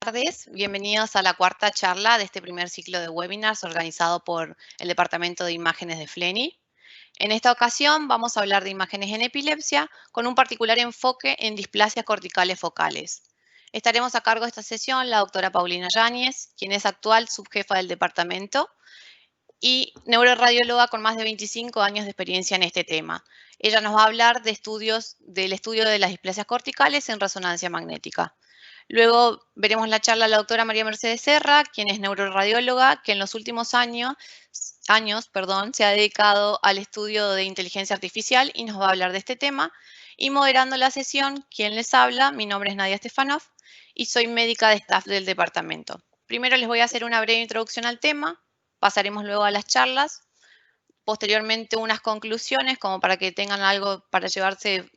tardes, bienvenidos a la cuarta charla de este primer ciclo de webinars organizado por el Departamento de Imágenes de FLENI. En esta ocasión vamos a hablar de imágenes en epilepsia con un particular enfoque en displasias corticales focales. Estaremos a cargo de esta sesión la doctora Paulina Yáñez, quien es actual subjefa del departamento y neuroradióloga con más de 25 años de experiencia en este tema. Ella nos va a hablar del estudio de las displasias corticales en resonancia magnética. Luego veremos la charla de la doctora María Mercedes Serra, quien es neuroradióloga, que en los últimos años se ha dedicado al estudio de inteligencia artificial y nos va a hablar de este tema. Y moderando la sesión, quien les habla, mi nombre es Nadia Stefanov y soy médica de staff del departamento. Primero les voy a hacer una breve introducción al tema, pasaremos luego a las charlas, posteriormente unas conclusiones como para que tengan algo para llevarse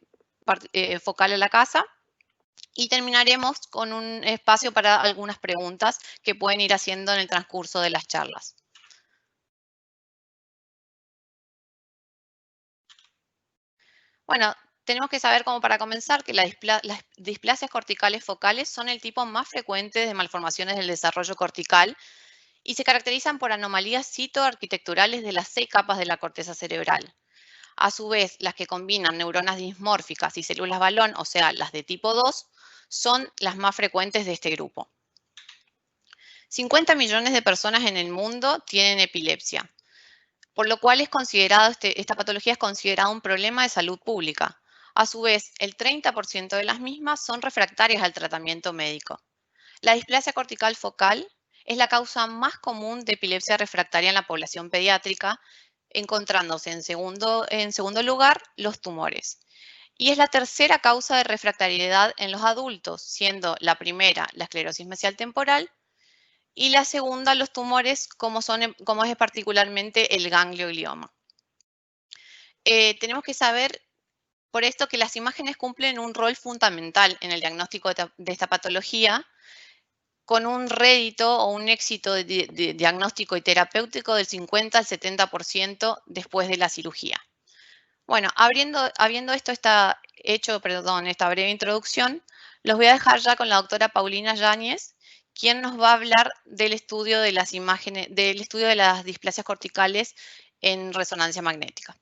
focal a la casa. Y terminaremos con un espacio para algunas preguntas que pueden ir haciendo en el transcurso de las charlas. Bueno, tenemos que saber como para comenzar que las displasias corticales focales son el tipo más frecuente de malformaciones del desarrollo cortical y se caracterizan por anomalías citoarquitecturales de las 6 capas de la corteza cerebral. A su vez, las que combinan neuronas dismórficas y células balón, o sea, las de tipo 2, son las más frecuentes de este grupo. 50 millones de personas en el mundo tienen epilepsia, por lo cual esta patología es considerada un problema de salud pública. A su vez, el 30% de las mismas son refractarias al tratamiento médico. La displasia cortical focal es la causa más común de epilepsia refractaria en la población pediátrica, encontrándose en segundo lugar los tumores. Y es la tercera causa de refractariedad en los adultos, siendo la primera la esclerosis mesial temporal y la segunda los tumores como es particularmente el ganglioglioma. Tenemos que saber por esto que las imágenes cumplen un rol fundamental en el diagnóstico de esta patología, con un rédito o un éxito de diagnóstico y terapéutico del 50 al 70% después de la cirugía. Bueno, habiendo esta breve introducción, los voy a dejar ya con la doctora Paulina Yáñez, quien nos va a hablar del estudio de las imágenes, del estudio de las displasias corticales en resonancia magnética.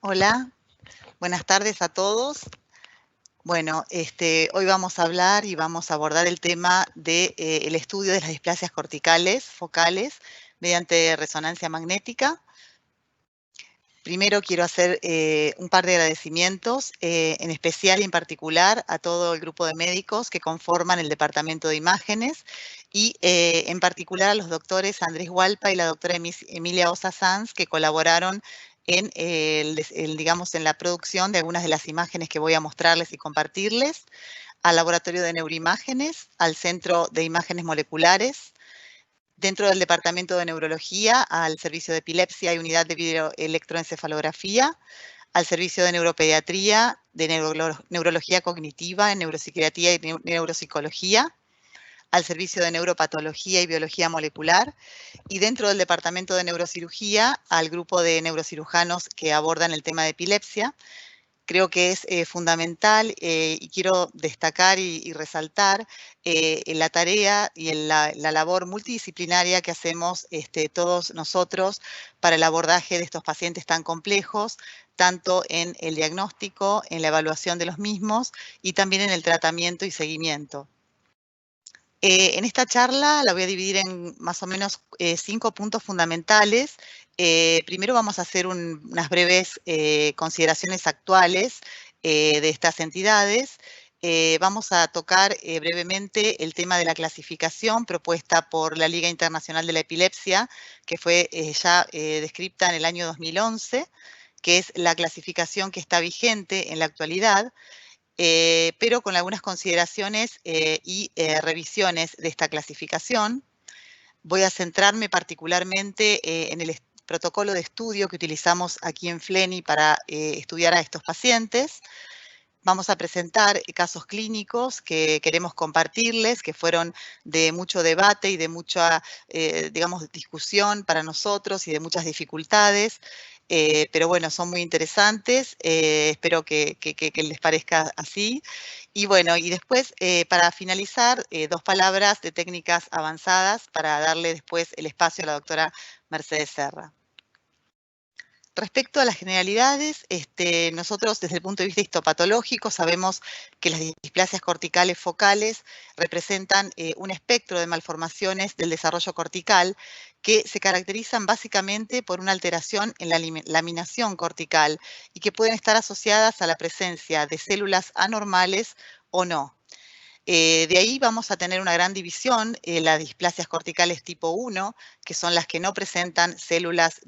Hola, buenas tardes a todos. Bueno, hoy vamos a hablar y vamos a abordar el tema del estudio de las displasias corticales focales mediante resonancia magnética. Primero quiero hacer un par de agradecimientos, en especial y en particular a todo el grupo de médicos que conforman el Departamento de Imágenes y en particular a los doctores Andrés Hualpa y la doctora Emilia Osa Sanz, que colaboraron en, en la producción de algunas de las imágenes que voy a mostrarles y compartirles, al Laboratorio de Neuroimágenes, al Centro de Imágenes Moleculares, dentro del Departamento de Neurología, al Servicio de Epilepsia y Unidad de Videoelectroencefalografía, al Servicio de Neuropediatría, de Neurología Cognitiva, en Neuropsiquiatría y Neuropsicología, al Servicio de Neuropatología y Biología Molecular, y dentro del Departamento de Neurocirugía, al grupo de neurocirujanos que abordan el tema de epilepsia. Creo que es fundamental y quiero destacar y resaltar la tarea y la labor multidisciplinaria que hacemos todos nosotros para el abordaje de estos pacientes tan complejos, tanto en el diagnóstico, en la evaluación de los mismos y también en el tratamiento y seguimiento. En esta charla la voy a dividir en más o menos 5 puntos fundamentales. Primero vamos a hacer unas breves consideraciones actuales de estas entidades. Vamos a tocar brevemente el tema de la clasificación propuesta por la Liga Internacional de la Epilepsia, que fue ya descrita en el año 2011, que es la clasificación que está vigente en la actualidad, pero con algunas consideraciones y revisiones de esta clasificación. Voy a centrarme particularmente en el protocolo de estudio que utilizamos aquí en FLENI para estudiar a estos pacientes. Vamos a presentar casos clínicos que queremos compartirles, que fueron de mucho debate y de mucha, digamos, discusión para nosotros y de muchas dificultades, pero bueno, son muy interesantes, espero que les parezca así. Y bueno, y después, para finalizar, 2 palabras de técnicas avanzadas para darle después el espacio a la doctora Mercedes Serra. Respecto a las generalidades, nosotros desde el punto de vista histopatológico sabemos que las displasias corticales focales representan un espectro de malformaciones del desarrollo cortical que se caracterizan básicamente por una alteración en la laminación cortical y que pueden estar asociadas a la presencia de células anormales o no. De ahí vamos a tener una gran división, las displasias corticales tipo 1, que son las que no presentan células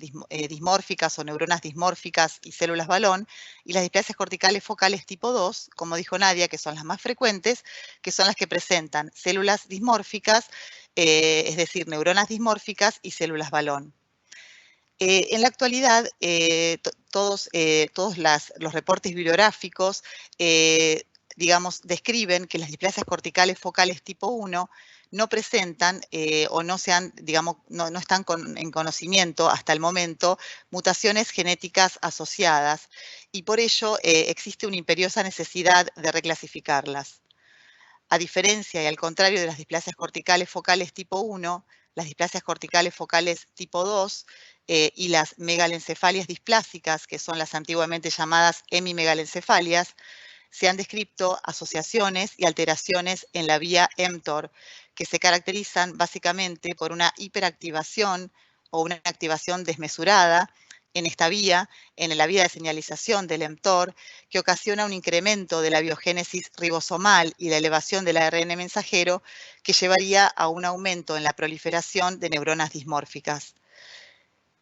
dismórficas o neuronas dismórficas y células balón, y las displasias corticales focales tipo 2, como dijo Nadia, que son las más frecuentes, que son las que presentan células dismórficas, es decir, neuronas dismórficas y células balón. En la actualidad, todos los reportes bibliográficos digamos, describen que las displasias corticales focales tipo 1 no presentan o no digamos, no están en conocimiento hasta el momento mutaciones genéticas asociadas y por ello existe una imperiosa necesidad de reclasificarlas. A diferencia y al contrario de las displasias corticales focales tipo 1, las displasias corticales focales tipo 2 y las megalencefalias displásicas, que son las antiguamente llamadas hemimegalencefalias, se han descrito asociaciones y alteraciones en la vía mTOR, que se caracterizan básicamente por una hiperactivación o una activación desmesurada en esta vía, en la vía de señalización del mTOR, que ocasiona un incremento de la biogénesis ribosomal y la elevación del ARN mensajero, que llevaría a un aumento en la proliferación de neuronas dismórficas.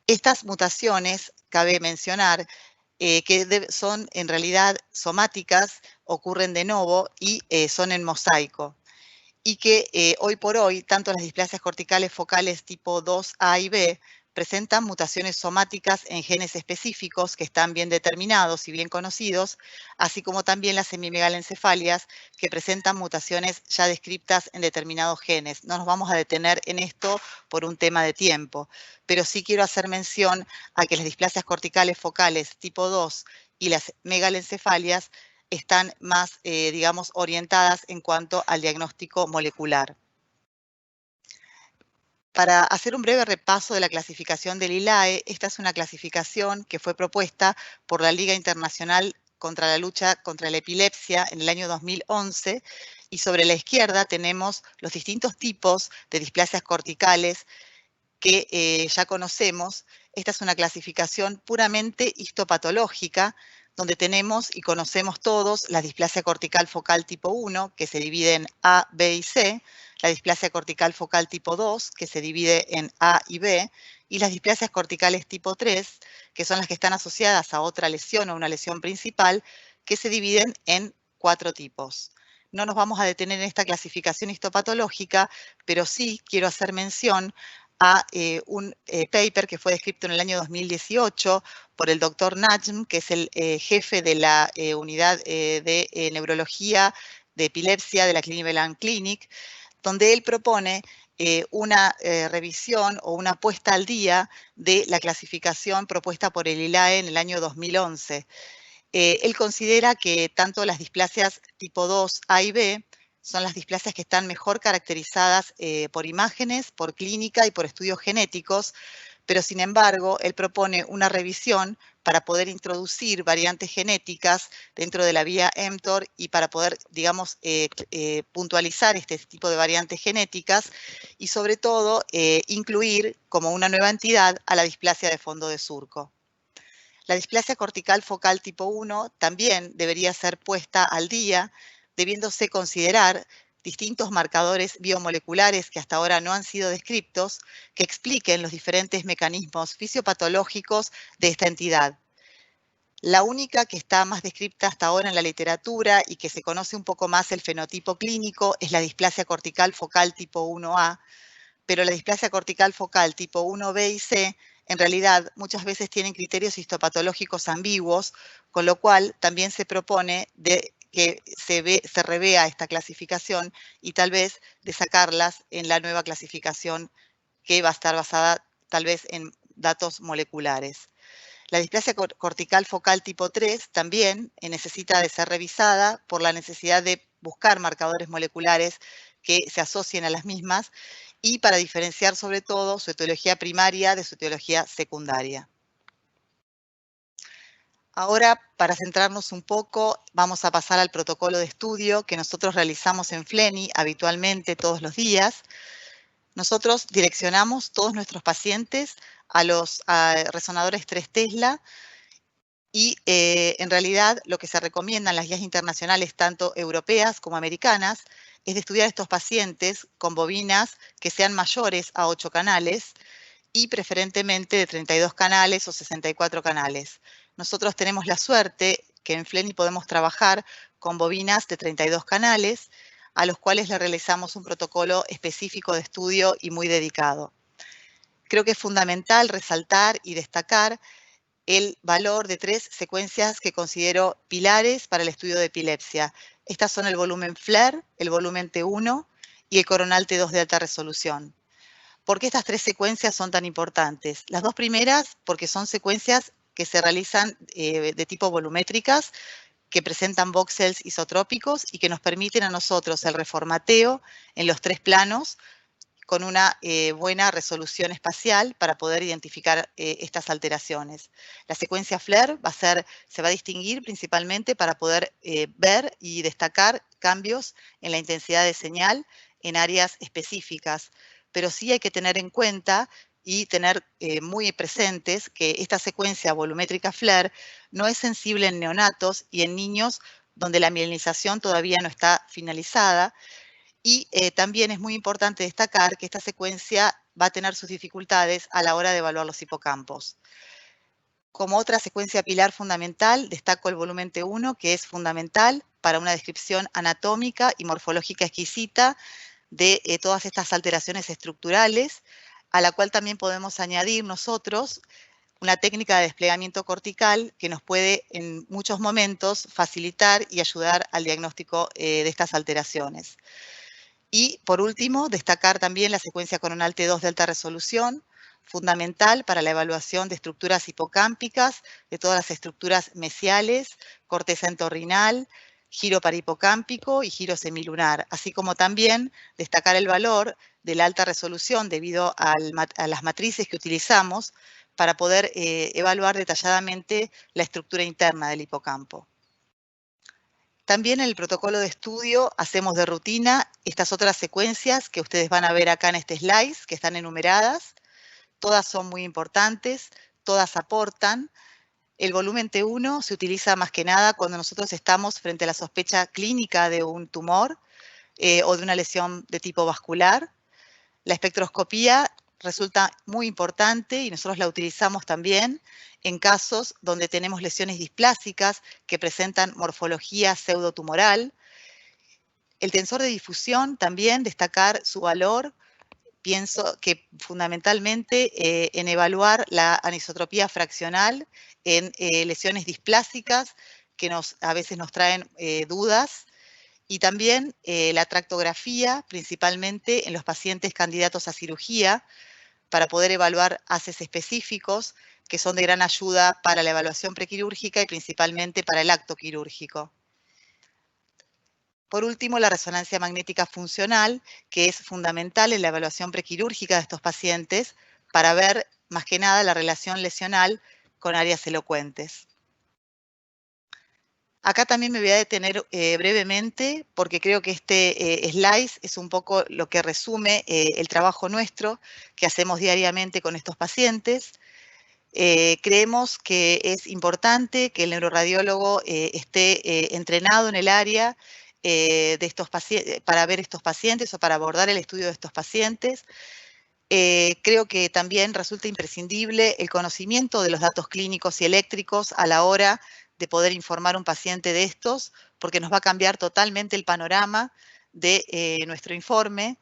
Estas mutaciones, cabe mencionar, que son en realidad somáticas, ocurren de novo y son en mosaico. Y que hoy por hoy, tanto las displasias corticales focales tipo 2A y B presentan mutaciones somáticas en genes específicos que están bien determinados y bien conocidos, así como también las hemimegalencefalias que presentan mutaciones ya descritas en determinados genes. No nos vamos a detener en esto por un tema de tiempo, pero sí quiero hacer mención a que las displasias corticales focales tipo 2 y las megalencefalias están más, digamos, orientadas en cuanto al diagnóstico molecular. Para hacer un breve repaso de la clasificación del ILAE, esta es una clasificación que fue propuesta por la Liga Internacional contra la Lucha contra la Epilepsia en el año 2011, y sobre la izquierda tenemos los distintos tipos de displasias corticales que ya conocemos. Esta es una clasificación puramente histopatológica, donde tenemos y conocemos todos la displasia cortical focal tipo 1, que se divide en A, B y C, la displasia cortical focal tipo 2, que se divide en A y B, y las displasias corticales tipo 3, que son las que están asociadas a otra lesión o una lesión principal, que se dividen en 4 tipos. No nos vamos a detener en esta clasificación histopatológica, pero sí quiero hacer mención a un paper que fue descrito en el año 2018 por el doctor Najm, que es el jefe de la unidad de neurología de epilepsia de la Cleveland Clinic, donde él propone una revisión o una puesta al día de la clasificación propuesta por el ILAE en el año 2011. Él considera que tanto las displasias tipo 2, A y B, son las displasias que están mejor caracterizadas por imágenes, por clínica y por estudios genéticos, pero sin embargo, él propone una revisión para poder introducir variantes genéticas dentro de la vía mTOR y para poder, digamos, puntualizar este tipo de variantes genéticas y sobre todo incluir como una nueva entidad a la displasia de fondo de surco. La displasia cortical focal tipo 1 también debería ser puesta al día, debiéndose considerar distintos marcadores biomoleculares que hasta ahora no han sido descritos, que expliquen los diferentes mecanismos fisiopatológicos de esta entidad. La única que está más descrita hasta ahora en la literatura y que se conoce un poco más el fenotipo clínico es la displasia cortical focal tipo 1A, pero la displasia cortical focal tipo 1B y C en realidad muchas veces tienen criterios histopatológicos ambiguos, con lo cual también se propone que se revea esta clasificación y tal vez de sacarlas en la nueva clasificación que va a estar basada tal vez en datos moleculares. La displasia cortical focal tipo 3 también necesita de ser revisada por la necesidad de buscar marcadores moleculares que se asocien a las mismas y para diferenciar sobre todo su etiología primaria de su etiología secundaria. Ahora, para centrarnos un poco, vamos a pasar al protocolo de estudio que nosotros realizamos en FLENI habitualmente todos los días. Nosotros direccionamos todos nuestros pacientes a los resonadores 3 Tesla y en realidad lo que se recomienda en las guías internacionales, tanto europeas como americanas, es de estudiar estos pacientes con bobinas que sean mayores a 8 canales y preferentemente de 32 canales o 64 canales. Nosotros tenemos la suerte que en FLENI podemos trabajar con bobinas de 32 canales, a los cuales le realizamos un protocolo específico de estudio y muy dedicado. Creo que es fundamental resaltar y destacar el valor de 3 secuencias que considero pilares para el estudio de epilepsia. Estas son el volumen FLAIR, el volumen T1 y el coronal T2 de alta resolución. ¿Por qué estas 3 secuencias son tan importantes? Las 2 primeras, porque son secuencias que se realizan de tipo volumétricas, que presentan voxels isotrópicos y que nos permiten a nosotros el reformateo en los 3 planos con una buena resolución espacial para poder identificar estas alteraciones. La secuencia FLAIR se va a distinguir principalmente para poder ver y destacar cambios en la intensidad de señal en áreas específicas, pero sí hay que tener en cuenta y tener muy presentes que esta secuencia volumétrica FLAIR no es sensible en neonatos y en niños donde la mielinización todavía no está finalizada. Y también es muy importante destacar que esta secuencia va a tener sus dificultades a la hora de evaluar los hipocampos. Como otra secuencia pilar fundamental, destaco el volumen T1, que es fundamental para una descripción anatómica y morfológica exquisita de todas estas alteraciones estructurales, a la cual también podemos añadir nosotros una técnica de desplegamiento cortical que nos puede en muchos momentos facilitar y ayudar al diagnóstico de estas alteraciones. Y por último, destacar también la secuencia coronal T2 de alta resolución, fundamental para la evaluación de estructuras hipocámpicas, de todas las estructuras mesiales, corteza entorrinal, giro parahipocámpico y giro semilunar, así como también destacar el valor de la alta resolución debido a las matrices que utilizamos para poder evaluar detalladamente la estructura interna del hipocampo. También en el protocolo de estudio hacemos de rutina estas otras secuencias que ustedes van a ver acá en este slide, que están enumeradas. Todas son muy importantes, todas aportan. El volumen T1 se utiliza más que nada cuando nosotros estamos frente a la sospecha clínica de un tumor o de una lesión de tipo vascular. La espectroscopía resulta muy importante y nosotros la utilizamos también en casos donde tenemos lesiones displásicas que presentan morfología pseudotumoral. El tensor de difusión también, destacar su valor, pienso que fundamentalmente en evaluar la anisotropía fraccional en lesiones displásicas que a veces nos traen dudas. Y también la tractografía, principalmente en los pacientes candidatos a cirugía, para poder evaluar haces específicos que son de gran ayuda para la evaluación prequirúrgica y principalmente para el acto quirúrgico. Por último, la resonancia magnética funcional, que es fundamental en la evaluación prequirúrgica de estos pacientes para ver más que nada la relación lesional con áreas elocuentes. Acá también me voy a detener brevemente porque creo que este slide es un poco lo que resume el trabajo nuestro que hacemos diariamente con estos pacientes. Creemos que es importante que el neuroradiólogo esté entrenado en el área de estos pacientes, para ver estos pacientes o para abordar el estudio de estos pacientes. Creo que también resulta imprescindible el conocimiento de los datos clínicos y eléctricos a la hora de poder informar a un paciente de estos, porque nos va a cambiar totalmente el panorama de nuestro informe.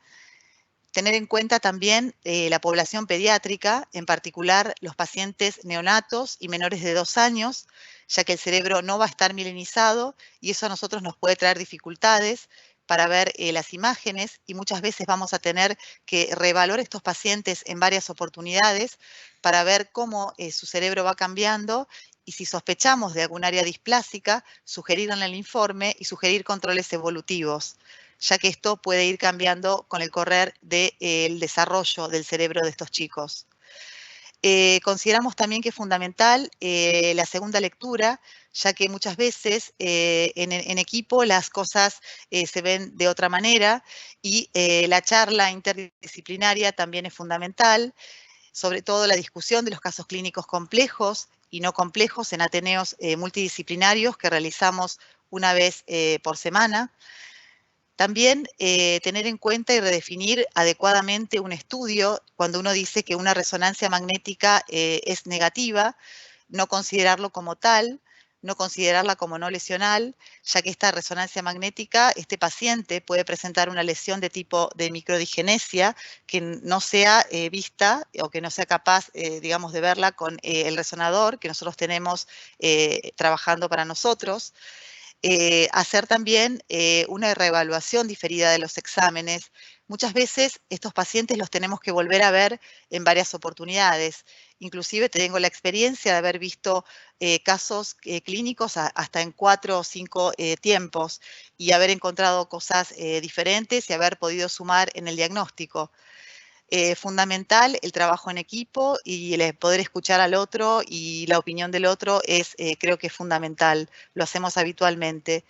Tener en cuenta también la población pediátrica, en particular los pacientes neonatos y menores de 2 años, ya que el cerebro no va a estar milenizado y eso a nosotros nos puede traer dificultades para ver las imágenes y muchas veces vamos a tener que reevaluar estos pacientes en varias oportunidades para ver cómo su cerebro va cambiando y si sospechamos de algún área displásica, sugerirlo en el informe y sugerir controles evolutivos, ya que esto puede ir cambiando con el correr del desarrollo del cerebro de estos chicos. Consideramos también que es fundamental la segunda lectura, ya que muchas veces en equipo las cosas se ven de otra manera y la charla interdisciplinaria también es fundamental, sobre todo la discusión de los casos clínicos complejos y no complejos en ateneos multidisciplinarios que realizamos una vez por semana. También tener en cuenta y redefinir adecuadamente un estudio cuando uno dice que una resonancia magnética es negativa, no considerarlo como tal, no considerarla como no lesional, ya que esta resonancia magnética, este paciente puede presentar una lesión de tipo de microdigenesia que no sea vista o que no sea capaz, digamos, de verla con el resonador que nosotros tenemos trabajando para nosotros. Hacer también una reevaluación diferida de los exámenes. Muchas veces estos pacientes los tenemos que volver a ver en varias oportunidades. Inclusive tengo la experiencia de haber visto casos clínicos hasta en 4 o 5 tiempos y haber encontrado cosas diferentes y haber podido sumar en el diagnóstico. Fundamental el trabajo en equipo y el poder escuchar al otro y la opinión del otro es, creo que es fundamental, lo hacemos habitualmente.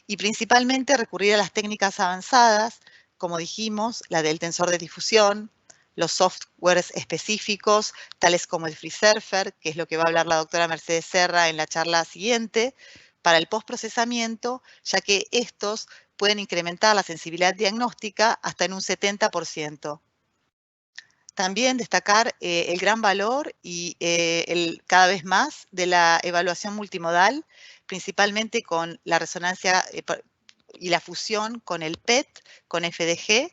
Y principalmente recurrir a las técnicas avanzadas, como dijimos, la del tensor de difusión, los softwares específicos, tales como el FreeSurfer, que es lo que va a hablar la doctora Mercedes Serra en la charla siguiente, para el postprocesamiento, ya que estos pueden incrementar la sensibilidad diagnóstica hasta en un 70%. También destacar el gran valor y cada vez más de la evaluación multimodal, principalmente con la resonancia y la fusión con el PET, con FDG,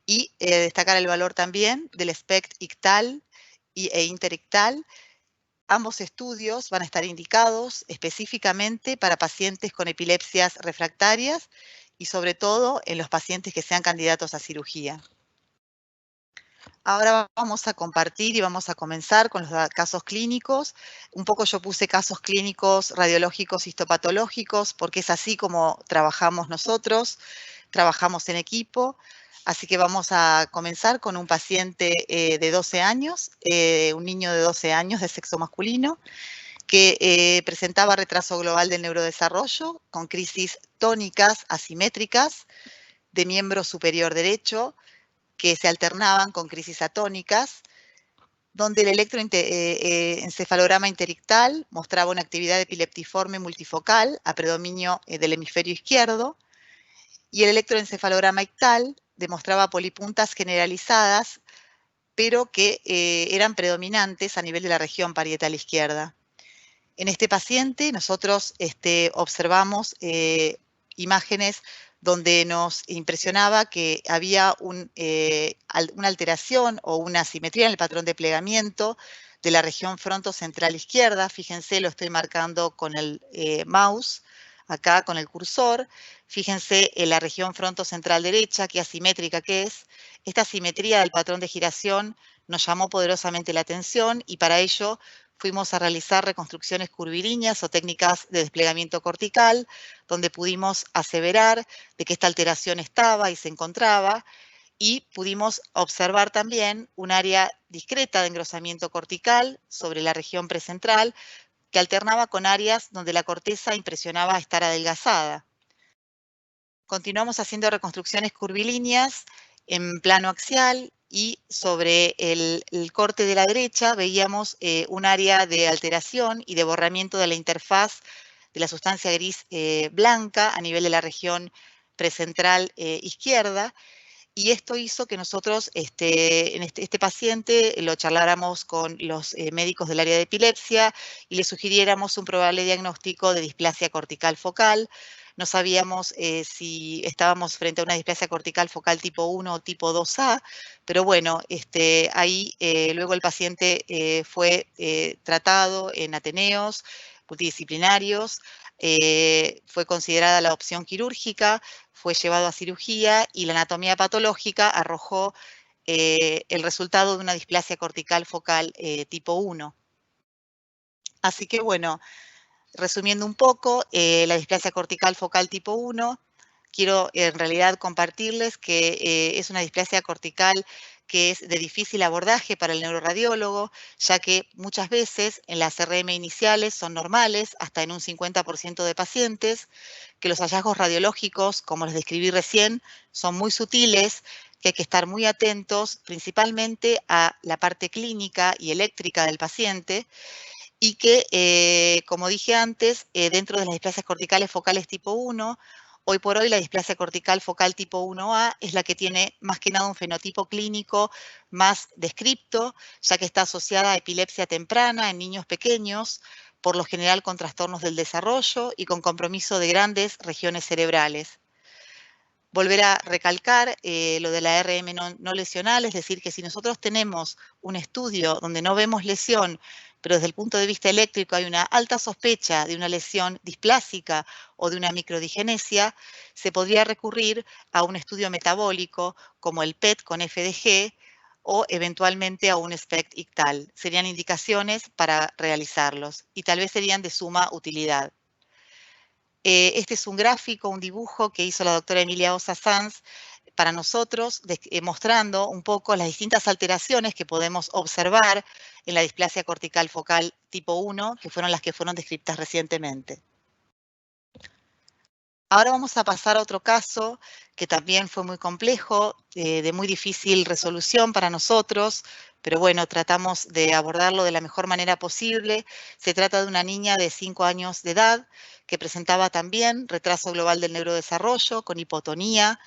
y destacar el valor también del SPECT-ICTAL e INTER-ICTAL. Ambos estudios van a estar indicados específicamente para pacientes con epilepsias refractarias y sobre todo en los pacientes que sean candidatos a cirugía. Ahora vamos a compartir y vamos a comenzar con los casos clínicos. Un poco yo puse casos clínicos radiológicos histopatológicos porque es así como trabajamos nosotros, trabajamos en equipo. Así que vamos a comenzar con un paciente de 12 años, un niño de 12 años de sexo masculino, que presentaba retraso global del neurodesarrollo con crisis tónicas asimétricas de miembro superior derecho, que se alternaban con crisis atónicas, donde el electroencefalograma interictal mostraba una actividad epileptiforme multifocal a predominio del hemisferio izquierdo, y el electroencefalograma ictal demostraba polipuntas generalizadas, pero que eran predominantes a nivel de la región parietal izquierda. En este paciente nosotros observamos imágenes donde nos impresionaba que había una alteración o una asimetría en el patrón de plegamiento de la región frontocentral izquierda. Fíjense, lo estoy marcando con el mouse, acá con el cursor. Fíjense en la región frontocentral derecha, qué asimétrica que es. Esta asimetría del patrón de giración nos llamó poderosamente la atención y para ello fuimos a realizar reconstrucciones curvilíneas o técnicas de desplegamiento cortical, donde pudimos aseverar de que esta alteración estaba y se encontraba, y pudimos observar también un área discreta de engrosamiento cortical sobre la región precentral, que alternaba con áreas donde la corteza impresionaba estar adelgazada. Continuamos haciendo reconstrucciones curvilíneas en plano axial y sobre el corte de la derecha veíamos un área de alteración y de borramiento de la interfaz de la sustancia gris blanca a nivel de la región precentral izquierda, y esto hizo que nosotros en este paciente lo charláramos con los médicos del área de epilepsia y le sugiriéramos un probable diagnóstico de displasia cortical focal. No sabíamos si estábamos frente a una displasia cortical focal tipo 1 o tipo 2A, pero bueno, ahí luego el paciente fue tratado en ateneos multidisciplinarios, fue considerada la opción quirúrgica, fue llevado a cirugía y la anatomía patológica arrojó el resultado de una displasia cortical focal tipo 1. Así que bueno, resumiendo un poco, la displasia cortical focal tipo 1, quiero en realidad compartirles que es una displasia cortical que es de difícil abordaje para el neuroradiólogo, ya que muchas veces en las RM iniciales son normales, hasta en un 50% de pacientes, que los hallazgos radiológicos, como los describí recién, son muy sutiles, que hay que estar muy atentos principalmente a la parte clínica y eléctrica del paciente, y que, como dije antes, dentro de las displasias corticales focales tipo 1, hoy por hoy la displasia cortical focal tipo 1A es la que tiene más que nada un fenotipo clínico más descripto, ya que está asociada a epilepsia temprana en niños pequeños, por lo general con trastornos del desarrollo y con compromiso de grandes regiones cerebrales. Volver a recalcar lo de la RM no lesional, es decir, que si nosotros tenemos un estudio donde no vemos lesión, pero desde el punto de vista eléctrico hay una alta sospecha de una lesión displásica o de una microdigenesia, se podría recurrir a un estudio metabólico como el PET con FDG o eventualmente a un SPECT ictal. Serían indicaciones para realizarlos y tal vez serían de suma utilidad. Este es un gráfico, un dibujo que hizo la doctora Emilia Ossa Sanz para nosotros, mostrando un poco las distintas alteraciones que podemos observar en la displasia cortical focal tipo 1, que fueron las que fueron descritas recientemente. Ahora vamos a pasar a otro caso que también fue muy complejo, de muy difícil resolución para nosotros, pero bueno, tratamos de abordarlo de la mejor manera posible. Se trata de una niña de 5 años de edad que presentaba también retraso global del neurodesarrollo, con hipotonía,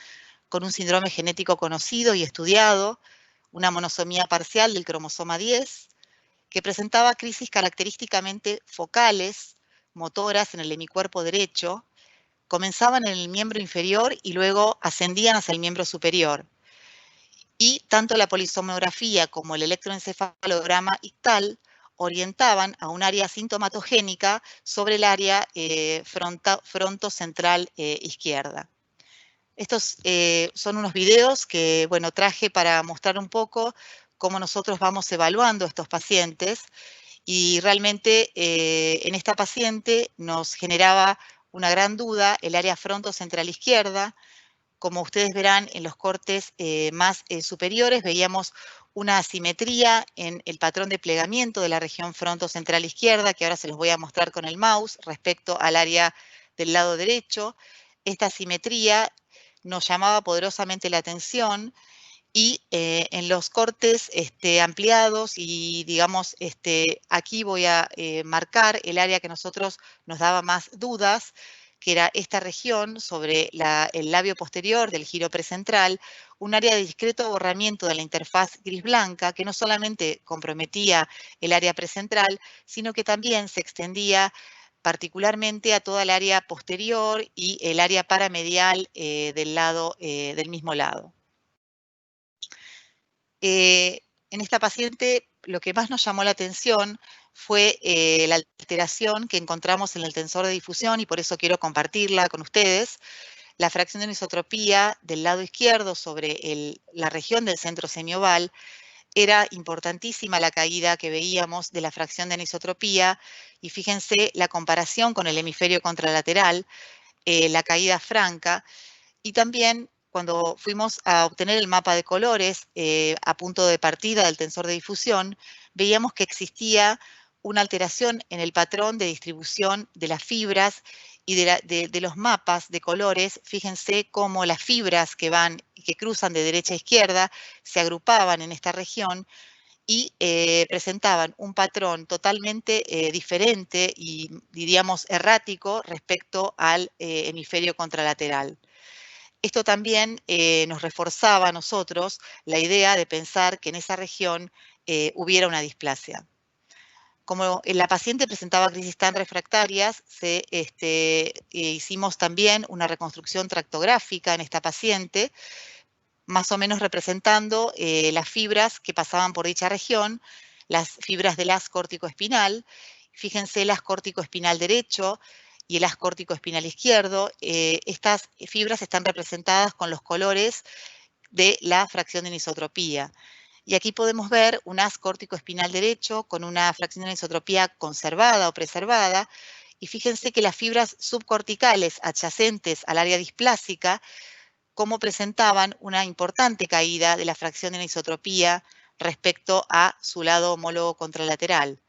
con un síndrome genético conocido y estudiado, una monosomía parcial del cromosoma 10, que presentaba crisis característicamente focales, motoras en el hemicuerpo derecho, comenzaban en el miembro inferior y luego ascendían hacia el miembro superior. Y tanto la polisomnografía como el electroencefalograma ictal orientaban a un área sintomatogénica sobre el área frontocentral izquierda. Estos son unos videos que, bueno, traje para mostrar un poco cómo nosotros vamos evaluando a estos pacientes, y realmente en esta paciente nos generaba una gran duda el área frontocentral izquierda. Como ustedes verán en los cortes más superiores, veíamos una asimetría en el patrón de plegamiento de la región frontocentral izquierda, que ahora se los voy a mostrar con el mouse, respecto al área del lado derecho. Esta asimetría nos llamaba poderosamente la atención, y en los cortes ampliados y digamos, aquí voy a marcar el área que nosotros nos daba más dudas, que era esta región sobre el labio posterior del giro precentral, un área de discreto borramiento de la interfaz gris-blanca que no solamente comprometía el área precentral, sino que también se extendía particularmente a toda el área posterior y el área paramedial del mismo lado. En esta paciente lo que más nos llamó la atención fue la alteración que encontramos en el tensor de difusión, y por eso quiero compartirla con ustedes. La fracción de anisotropía del lado izquierdo sobre la región del centro semioval, era importantísima la caída que veíamos de la fracción de anisotropía, y fíjense la comparación con el hemisferio contralateral, la caída franca. Y también cuando fuimos a obtener el mapa de colores a punto de partida del tensor de difusión, veíamos que existía una alteración en el patrón de distribución de las fibras y de los mapas de colores. Fíjense cómo las fibras que que cruzan de derecha a izquierda se agrupaban en esta región y presentaban un patrón totalmente diferente y, diríamos, errático respecto al hemisferio contralateral. Esto también nos reforzaba a nosotros la idea de pensar que en esa región hubiera una displasia. Como la paciente presentaba crisis tan refractarias, hicimos también una reconstrucción tractográfica en esta paciente, más o menos representando las fibras que pasaban por dicha región, las fibras del haz córtico-espinal. Fíjense el haz córtico-espinal derecho y el haz córtico-espinal izquierdo. Estas fibras están representadas con los colores de la fracción de anisotropía. Y aquí podemos ver un haz córtico-espinal derecho con una fracción de anisotropía conservada o preservada. Y fíjense que las fibras subcorticales adyacentes al área displásica, cómo presentaban una importante caída de la fracción de anisotropía respecto a su lado homólogo contralateral.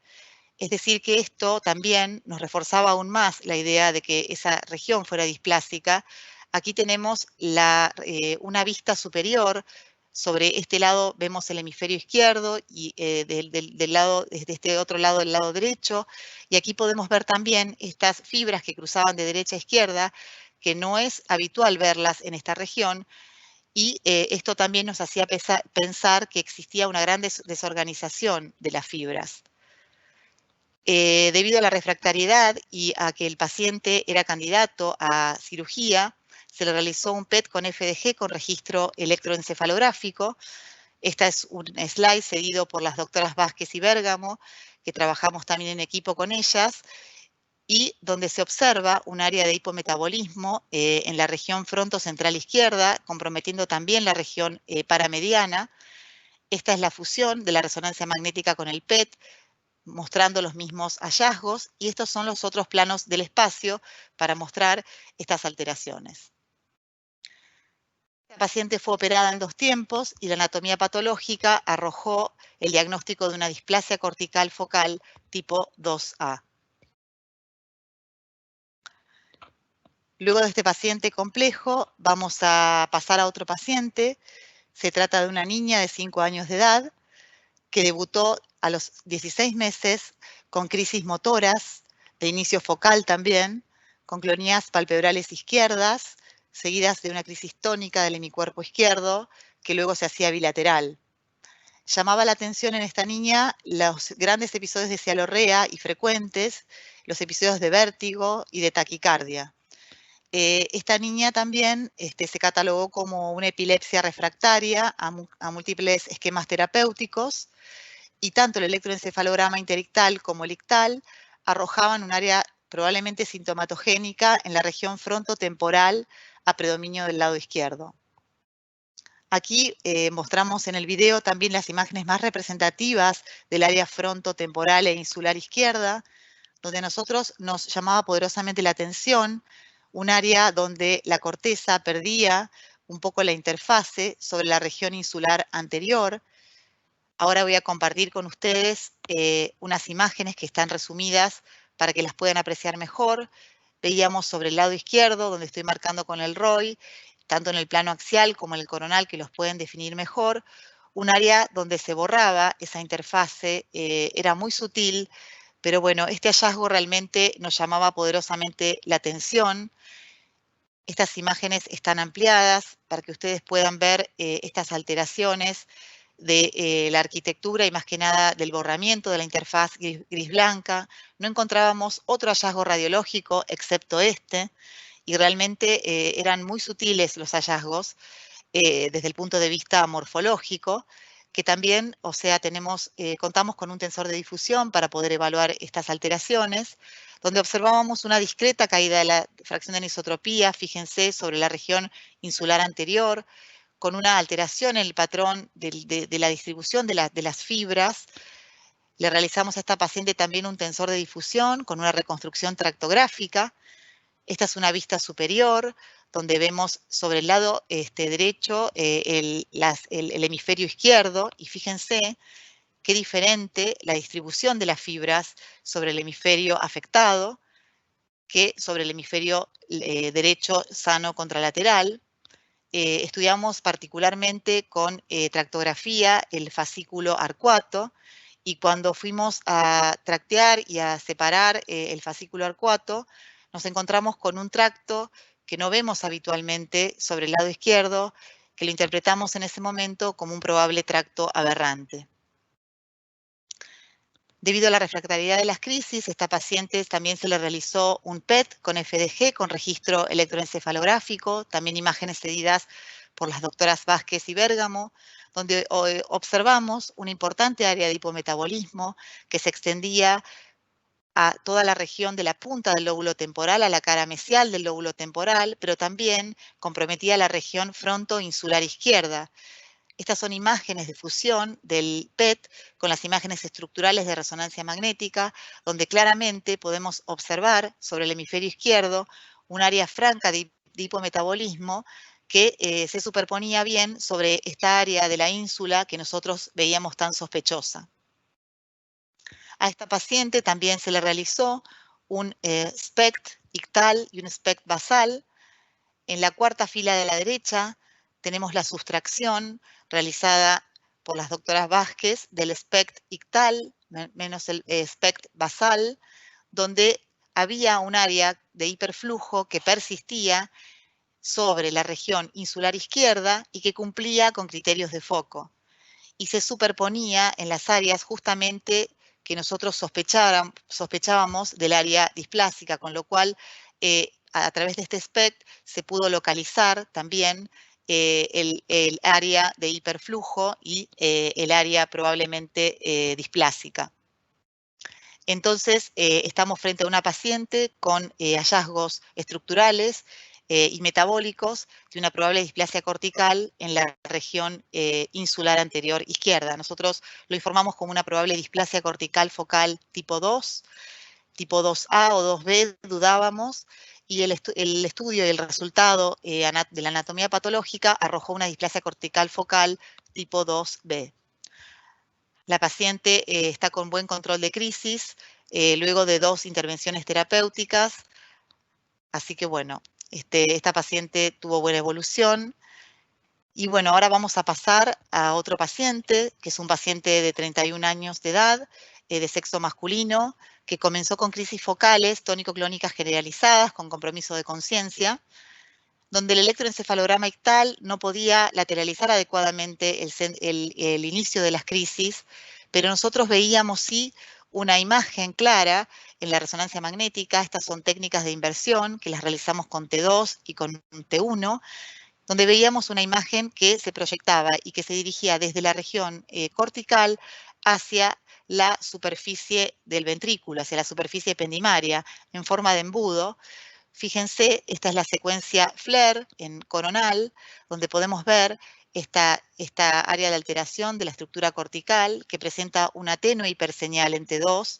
Es decir, que esto también nos reforzaba aún más la idea de que esa región fuera displásica. Aquí tenemos una vista superior. Sobre este lado vemos el hemisferio izquierdo y desde este otro lado, el lado derecho. Y aquí podemos ver también estas fibras que cruzaban de derecha a izquierda, que no es habitual verlas en esta región. Y esto también nos hacía pensar que existía una gran desorganización de las fibras. Debido a la refractariedad y a que el paciente era candidato a cirugía, se le realizó un PET con FDG con registro electroencefalográfico. Esta es un slide cedido por las doctoras Vázquez y Bérgamo, que trabajamos también en equipo con ellas, y donde se observa un área de hipometabolismo en la región frontocentral izquierda, comprometiendo también la región paramediana. Esta es la fusión de la resonancia magnética con el PET, mostrando los mismos hallazgos, y estos son los otros planos del espacio para mostrar estas alteraciones. La paciente fue operada en 2 tiempos y la anatomía patológica arrojó el diagnóstico de una displasia cortical focal tipo 2A. Luego de este paciente complejo, vamos a pasar a otro paciente. Se trata de una niña de 5 años de edad que debutó a los 16 meses con crisis motoras, de inicio focal también, con clonías palpebrales izquierdas, seguidas de una crisis tónica del hemicuerpo izquierdo, que luego se hacía bilateral. Llamaba la atención en esta niña los grandes episodios de cialorrea y frecuentes, los episodios de vértigo y de taquicardia. Esta niña también se catalogó como una epilepsia refractaria a múltiples esquemas terapéuticos, y tanto el electroencefalograma interictal como el ictal arrojaban un área probablemente sintomatogénica en la región frontotemporal a predominio del lado izquierdo. Aquí mostramos en el video también las imágenes más representativas del área frontotemporal e insular izquierda, donde a nosotros nos llamaba poderosamente la atención un área donde la corteza perdía un poco la interfase sobre la región insular anterior. Ahora voy a compartir con ustedes unas imágenes que están resumidas para que las puedan apreciar mejor. Veíamos sobre el lado izquierdo, donde estoy marcando con el ROI, tanto en el plano axial como en el coronal, que los pueden definir mejor, un área donde se borraba esa interfase, era muy sutil, pero bueno, este hallazgo realmente nos llamaba poderosamente la atención. Estas imágenes están ampliadas para que ustedes puedan ver estas alteraciones de la arquitectura y más que nada del borramiento de la interfaz gris-blanca. No encontrábamos otro hallazgo radiológico excepto este, y realmente eran muy sutiles los hallazgos desde el punto de vista morfológico, que también, o sea, contamos con un tensor de difusión para poder evaluar estas alteraciones, donde observábamos una discreta caída de la fracción de anisotropía, fíjense, sobre la región insular anterior, con una alteración en el patrón de la distribución de las fibras. Le realizamos a esta paciente también un tensor de difusión con una reconstrucción tractográfica. Esta es una vista superior, donde vemos sobre el lado derecho el hemisferio izquierdo, y fíjense qué diferente la distribución de las fibras sobre el hemisferio afectado que sobre el hemisferio derecho sano contralateral. estudiamos particularmente con tractografía el fascículo arcuato, y cuando fuimos a tractear y a separar el fascículo arcuato, nos encontramos con un tracto que no vemos habitualmente sobre el lado izquierdo, que lo interpretamos en ese momento como un probable tracto aberrante. Debido a la refractariedad de las crisis, a esta paciente también se le realizó un PET con FDG, con registro electroencefalográfico, también imágenes cedidas por las doctoras Vázquez y Bérgamo, donde observamos una importante área de hipometabolismo que se extendía a toda la región de la punta del lóbulo temporal, a la cara mesial del lóbulo temporal, pero también comprometía la región frontoinsular izquierda. Estas son imágenes de fusión del PET con las imágenes estructurales de resonancia magnética, donde claramente podemos observar sobre el hemisferio izquierdo un área franca de hipometabolismo que se superponía bien sobre esta área de la ínsula que nosotros veíamos tan sospechosa. A esta paciente también se le realizó un SPECT ictal y un SPECT basal. En la cuarta fila de la derecha tenemos la sustracción realizada por las doctoras Vázquez del SPECT ictal menos el SPECT basal, donde había un área de hiperflujo que persistía sobre la región insular izquierda y que cumplía con criterios de foco. Y se superponía en las áreas justamente que nosotros sospechábamos del área displásica, con lo cual a través de este SPECT se pudo localizar también el área de hiperflujo y el área probablemente displásica. Entonces, estamos frente a una paciente con hallazgos estructurales y metabólicos de una probable displasia cortical en la región insular anterior izquierda. Nosotros lo informamos como una probable displasia cortical focal tipo 2, tipo 2A o 2B dudábamos, y el estudio y el resultado de la anatomía patológica arrojó una displasia cortical focal tipo 2B. La paciente está con buen control de crisis, luego de 2 intervenciones terapéuticas, así que bueno, esta paciente tuvo buena evolución. Y bueno, ahora vamos a pasar a otro paciente, que es un paciente de 31 años de edad, de sexo masculino, que comenzó con crisis focales tónico-clónicas generalizadas con compromiso de conciencia, donde el electroencefalograma ictal no podía lateralizar adecuadamente el inicio de las crisis, pero nosotros veíamos sí una imagen clara en la resonancia magnética. Estas son técnicas de inversión que las realizamos con T2 y con T1, donde veíamos una imagen que se proyectaba y que se dirigía desde la región cortical hacia la superficie del ventrículo, hacia la superficie ependimaria, en forma de embudo. Fíjense, esta es la secuencia FLAIR en coronal, donde podemos ver esta área de alteración de la estructura cortical que presenta una tenue hiperseñal en T2,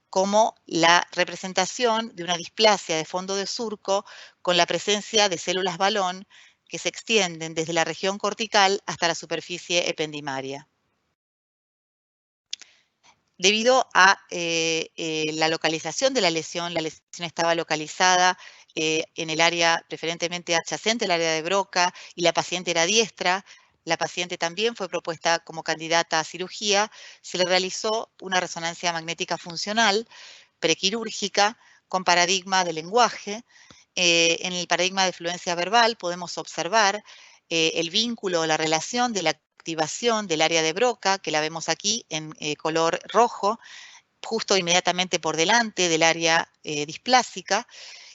como la representación de una displasia de fondo de surco con la presencia de células balón que se extienden desde la región cortical hasta la superficie ependimaria. Debido a la localización de la lesión estaba localizada en el área preferentemente adyacente al área de Broca y la paciente era diestra. La paciente también fue propuesta como candidata a cirugía. Se le realizó una resonancia magnética funcional prequirúrgica con paradigma de lenguaje. En el paradigma de fluencia verbal podemos observar el vínculo o la relación de la activación del área de Broca, que la vemos aquí en color rojo, justo inmediatamente por delante del área displásica,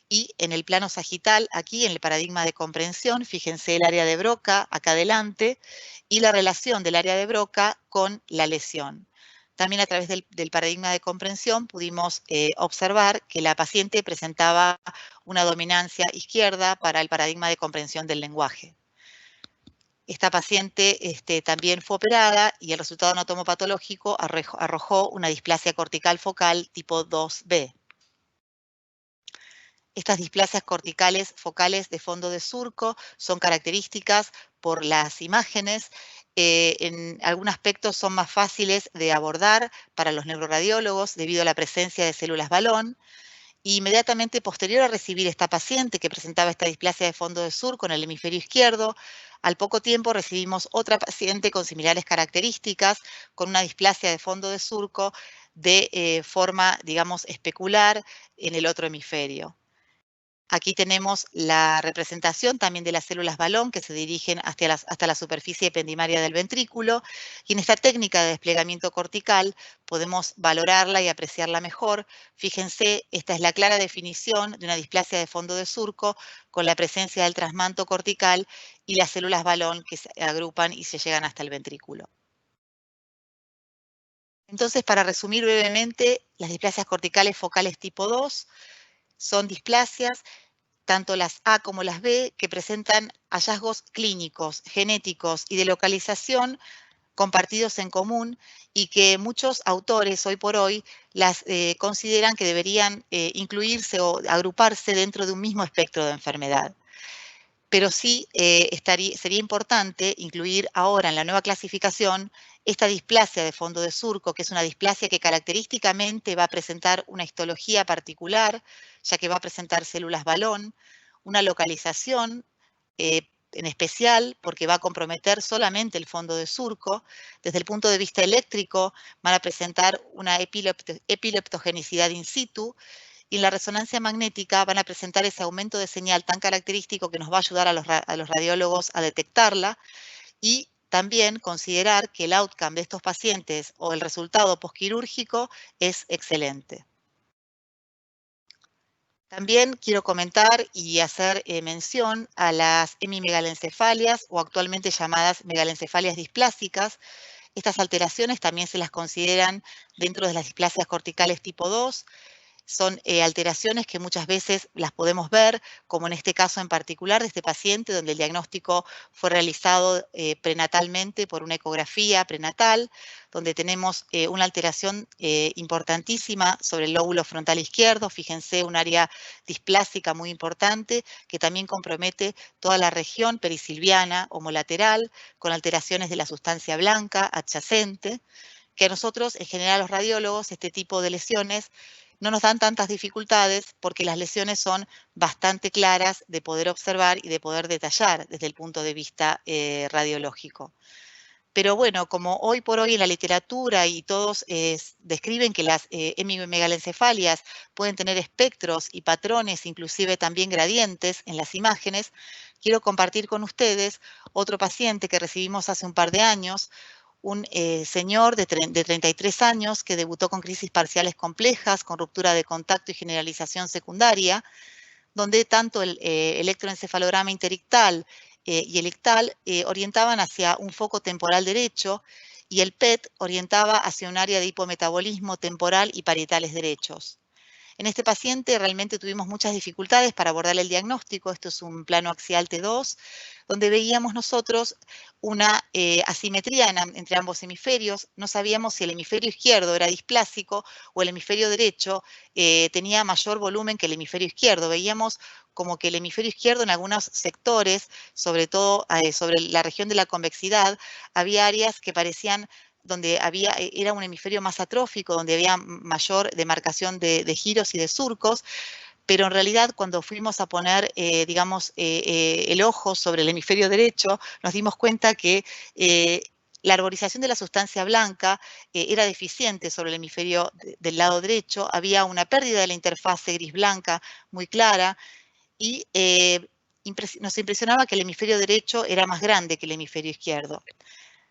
y en el plano sagital, aquí en el paradigma de comprensión, fíjense el área de Broca acá adelante, y la relación del área de Broca con la lesión. También a través del paradigma de comprensión pudimos observar que la paciente presentaba una dominancia izquierda para el paradigma de comprensión del lenguaje. Esta paciente también fue operada y el resultado anatomopatológico arrojó una displasia cortical focal tipo 2B. Estas displasias corticales focales de fondo de surco son características por las imágenes. En algún aspecto son más fáciles de abordar para los neuroradiólogos debido a la presencia de células balón. Inmediatamente posterior a recibir esta paciente que presentaba esta displasia de fondo de surco en el hemisferio izquierdo, al poco tiempo recibimos otra paciente con similares características, con una displasia de fondo de surco de forma, digamos, especular en el otro hemisferio. Aquí tenemos la representación también de las células balón que se dirigen hasta la superficie ependimaria del ventrículo, y en esta técnica de desplegamiento cortical podemos valorarla y apreciarla mejor. Fíjense, esta es la clara definición de una displasia de fondo de surco con la presencia del trasmanto cortical y las células balón que se agrupan y se llegan hasta el ventrículo. Entonces, para resumir brevemente, las displasias corticales focales tipo 2 son displasias tanto las A como las B, que presentan hallazgos clínicos, genéticos y de localización compartidos en común, y que muchos autores hoy por hoy las consideran que deberían incluirse o agruparse dentro de un mismo espectro de enfermedad. Pero sí sería importante incluir ahora en la nueva clasificación esta displasia de fondo de surco, que es una displasia que característicamente va a presentar una histología particular, ya que va a presentar células balón, una localización en especial porque va a comprometer solamente el fondo de surco. Desde el punto de vista eléctrico van a presentar una epileptogenicidad in situ, y en la resonancia magnética van a presentar ese aumento de señal tan característico que nos va a ayudar a los radiólogos a detectarla, y también considerar que el outcome de estos pacientes o el resultado posquirúrgico es excelente. También quiero comentar y hacer mención a las hemimegalencephalias, o actualmente llamadas megalencefalias displásicas. Estas alteraciones también se las consideran dentro de las displasias corticales tipo 2. Son alteraciones que muchas veces las podemos ver, como en este caso en particular de este paciente, donde el diagnóstico fue realizado prenatalmente por una ecografía prenatal, donde tenemos una alteración importantísima sobre el lóbulo frontal izquierdo. Fíjense, un área displásica muy importante que también compromete toda la región perisilviana homolateral, con alteraciones de la sustancia blanca adyacente, que a nosotros, en general, los radiólogos, este tipo de lesiones no nos dan tantas dificultades porque las lesiones son bastante claras de poder observar y de poder detallar desde el punto de vista radiológico. Pero bueno, como hoy por hoy en la literatura y todos describen que las hemimegalencephalias pueden tener espectros y patrones, inclusive también gradientes en las imágenes, quiero compartir con ustedes otro paciente que recibimos hace un par de años, un señor de 33 años que debutó con crisis parciales complejas, con ruptura de contacto y generalización secundaria, donde tanto el electroencefalograma interictal y el ictal orientaban hacia un foco temporal derecho, y el PET orientaba hacia un área de hipometabolismo temporal y parietales derechos. En este paciente realmente tuvimos muchas dificultades para abordar el diagnóstico. Esto es un plano axial T2, donde veíamos nosotros una asimetría entre ambos hemisferios. No sabíamos si el hemisferio izquierdo era displásico o el hemisferio derecho tenía mayor volumen que el hemisferio izquierdo. Veíamos como que el hemisferio izquierdo en algunos sectores, sobre todo sobre la región de la convexidad, había áreas que parecían donde era un hemisferio más atrófico, donde había mayor demarcación de giros y de surcos, pero en realidad cuando fuimos a poner, digamos, el ojo sobre el hemisferio derecho, nos dimos cuenta que la arborización de la sustancia blanca era deficiente sobre el hemisferio del lado derecho, había una pérdida de la interfase gris-blanca muy clara, y nos impresionaba que el hemisferio derecho era más grande que el hemisferio izquierdo.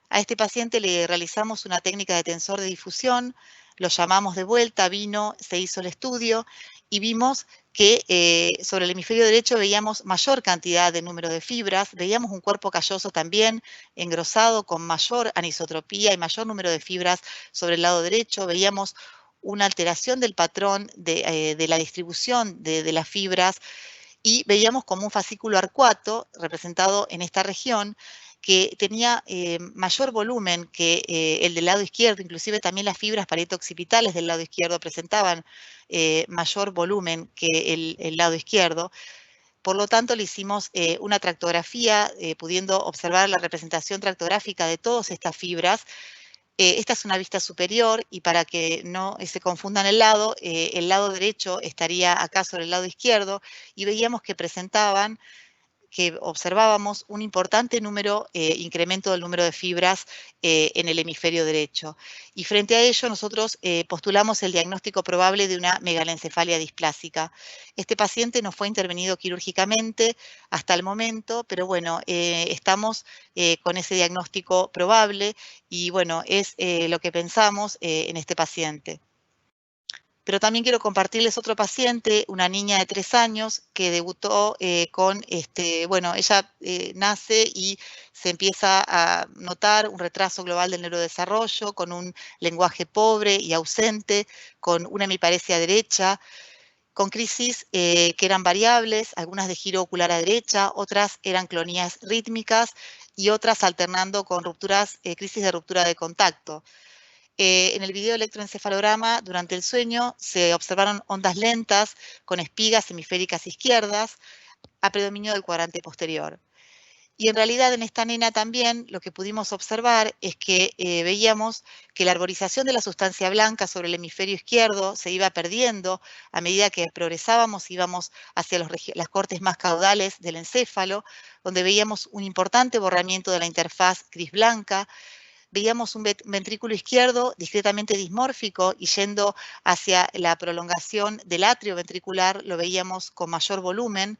A este paciente le realizamos una técnica de tensor de difusión, lo llamamos de vuelta, vino, se hizo el estudio y vimos que sobre el hemisferio derecho veíamos mayor cantidad de número de fibras, veíamos un cuerpo calloso también engrosado con mayor anisotropía y mayor número de fibras sobre el lado derecho, veíamos una alteración del patrón de la distribución de las fibras, y veíamos como un fascículo arcuato representado en esta región que tenía mayor volumen que el del lado izquierdo. Inclusive también las fibras parieto-occipitales del lado izquierdo presentaban mayor volumen que el lado izquierdo. Por lo tanto, le hicimos una tractografía, pudiendo observar la representación tractográfica de todas estas fibras, Esta es una vista superior y para que no se confundan el lado derecho estaría acá sobre el lado izquierdo y veíamos que observábamos un importante incremento del número de fibras en el hemisferio derecho. Y frente a ello, nosotros postulamos el diagnóstico probable de una megalencefalia displásica. Este paciente no fue intervenido quirúrgicamente hasta el momento, pero bueno, estamos con ese diagnóstico probable y bueno, es lo que pensamos en este paciente. Pero también quiero compartirles otro paciente, una niña de 3 años que debutó bueno, ella nace y se empieza a notar un retraso global del neurodesarrollo, con un lenguaje pobre y ausente, con una hemiparesia derecha, con crisis que eran variables, algunas de giro ocular a derecha, otras eran clonías rítmicas y otras alternando con crisis de ruptura de contacto. En el video electroencefalograma, durante el sueño, se observaron ondas lentas con espigas hemisféricas izquierdas a predominio del cuadrante posterior. Y en realidad en esta nena también lo que pudimos observar es que veíamos que la arborización de la sustancia blanca sobre el hemisferio izquierdo se iba perdiendo a medida que progresábamos, íbamos hacia las cortes más caudales del encéfalo, donde veíamos un importante borramiento de la interfaz gris-blanca. Veíamos un ventrículo izquierdo discretamente dismórfico y yendo hacia la prolongación del atrio ventricular lo veíamos con mayor volumen,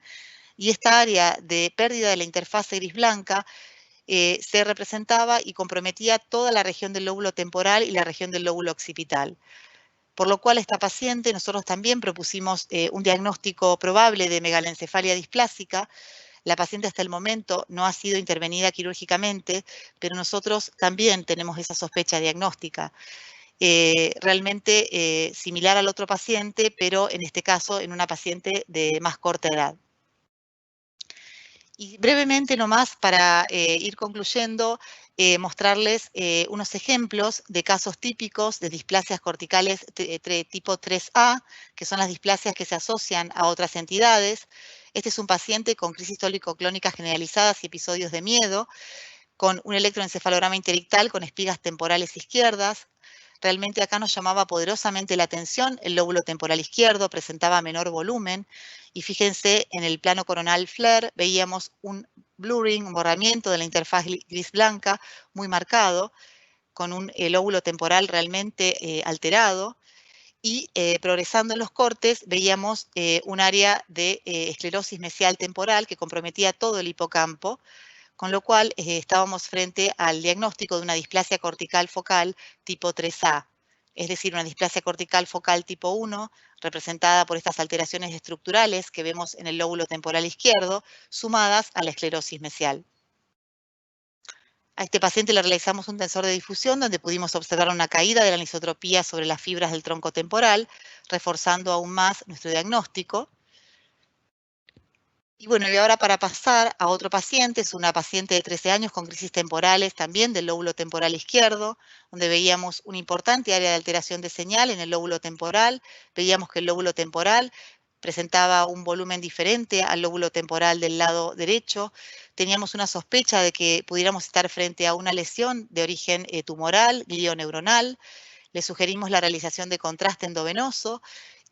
y esta área de pérdida de la interfase gris-blanca se representaba y comprometía toda la región del lóbulo temporal y la región del lóbulo occipital. Por lo cual esta paciente, nosotros también propusimos un diagnóstico probable de megalencefalia displásica. La paciente hasta el momento no ha sido intervenida quirúrgicamente, pero nosotros también tenemos esa sospecha diagnóstica. Realmente similar al otro paciente, pero en este caso en una paciente de más corta edad. Y brevemente nomás para ir concluyendo, mostrarles unos ejemplos de casos típicos de displasias corticales tipo 3A, que son las displasias que se asocian a otras entidades. Este es un paciente con crisis tólico-clónicas generalizadas y episodios de miedo, con un electroencefalograma interictal con espigas temporales izquierdas. Realmente acá nos llamaba poderosamente la atención, el lóbulo temporal izquierdo presentaba menor volumen y fíjense en el plano coronal FLAIR veíamos un blurring, un borramiento de la interfaz gris-blanca muy marcado, con un lóbulo temporal realmente alterado y progresando en los cortes veíamos un área de esclerosis mesial temporal que comprometía todo el hipocampo, con lo cual estábamos frente al diagnóstico de una displasia cortical focal tipo 3A, es decir, una displasia cortical focal tipo 1, representada por estas alteraciones estructurales que vemos en el lóbulo temporal izquierdo, sumadas a la esclerosis mesial. A este paciente le realizamos un tensor de difusión donde pudimos observar una caída de la anisotropía sobre las fibras del tronco temporal, reforzando aún más nuestro diagnóstico. Y bueno, y ahora para pasar a otro paciente, es una paciente de 13 años con crisis temporales también del lóbulo temporal izquierdo, donde veíamos una importante área de alteración de señal en el lóbulo temporal. Veíamos que el lóbulo temporal presentaba un volumen diferente al lóbulo temporal del lado derecho. Teníamos una sospecha de que pudiéramos estar frente a una lesión de origen tumoral, glioneuronal. Le sugerimos la realización de contraste endovenoso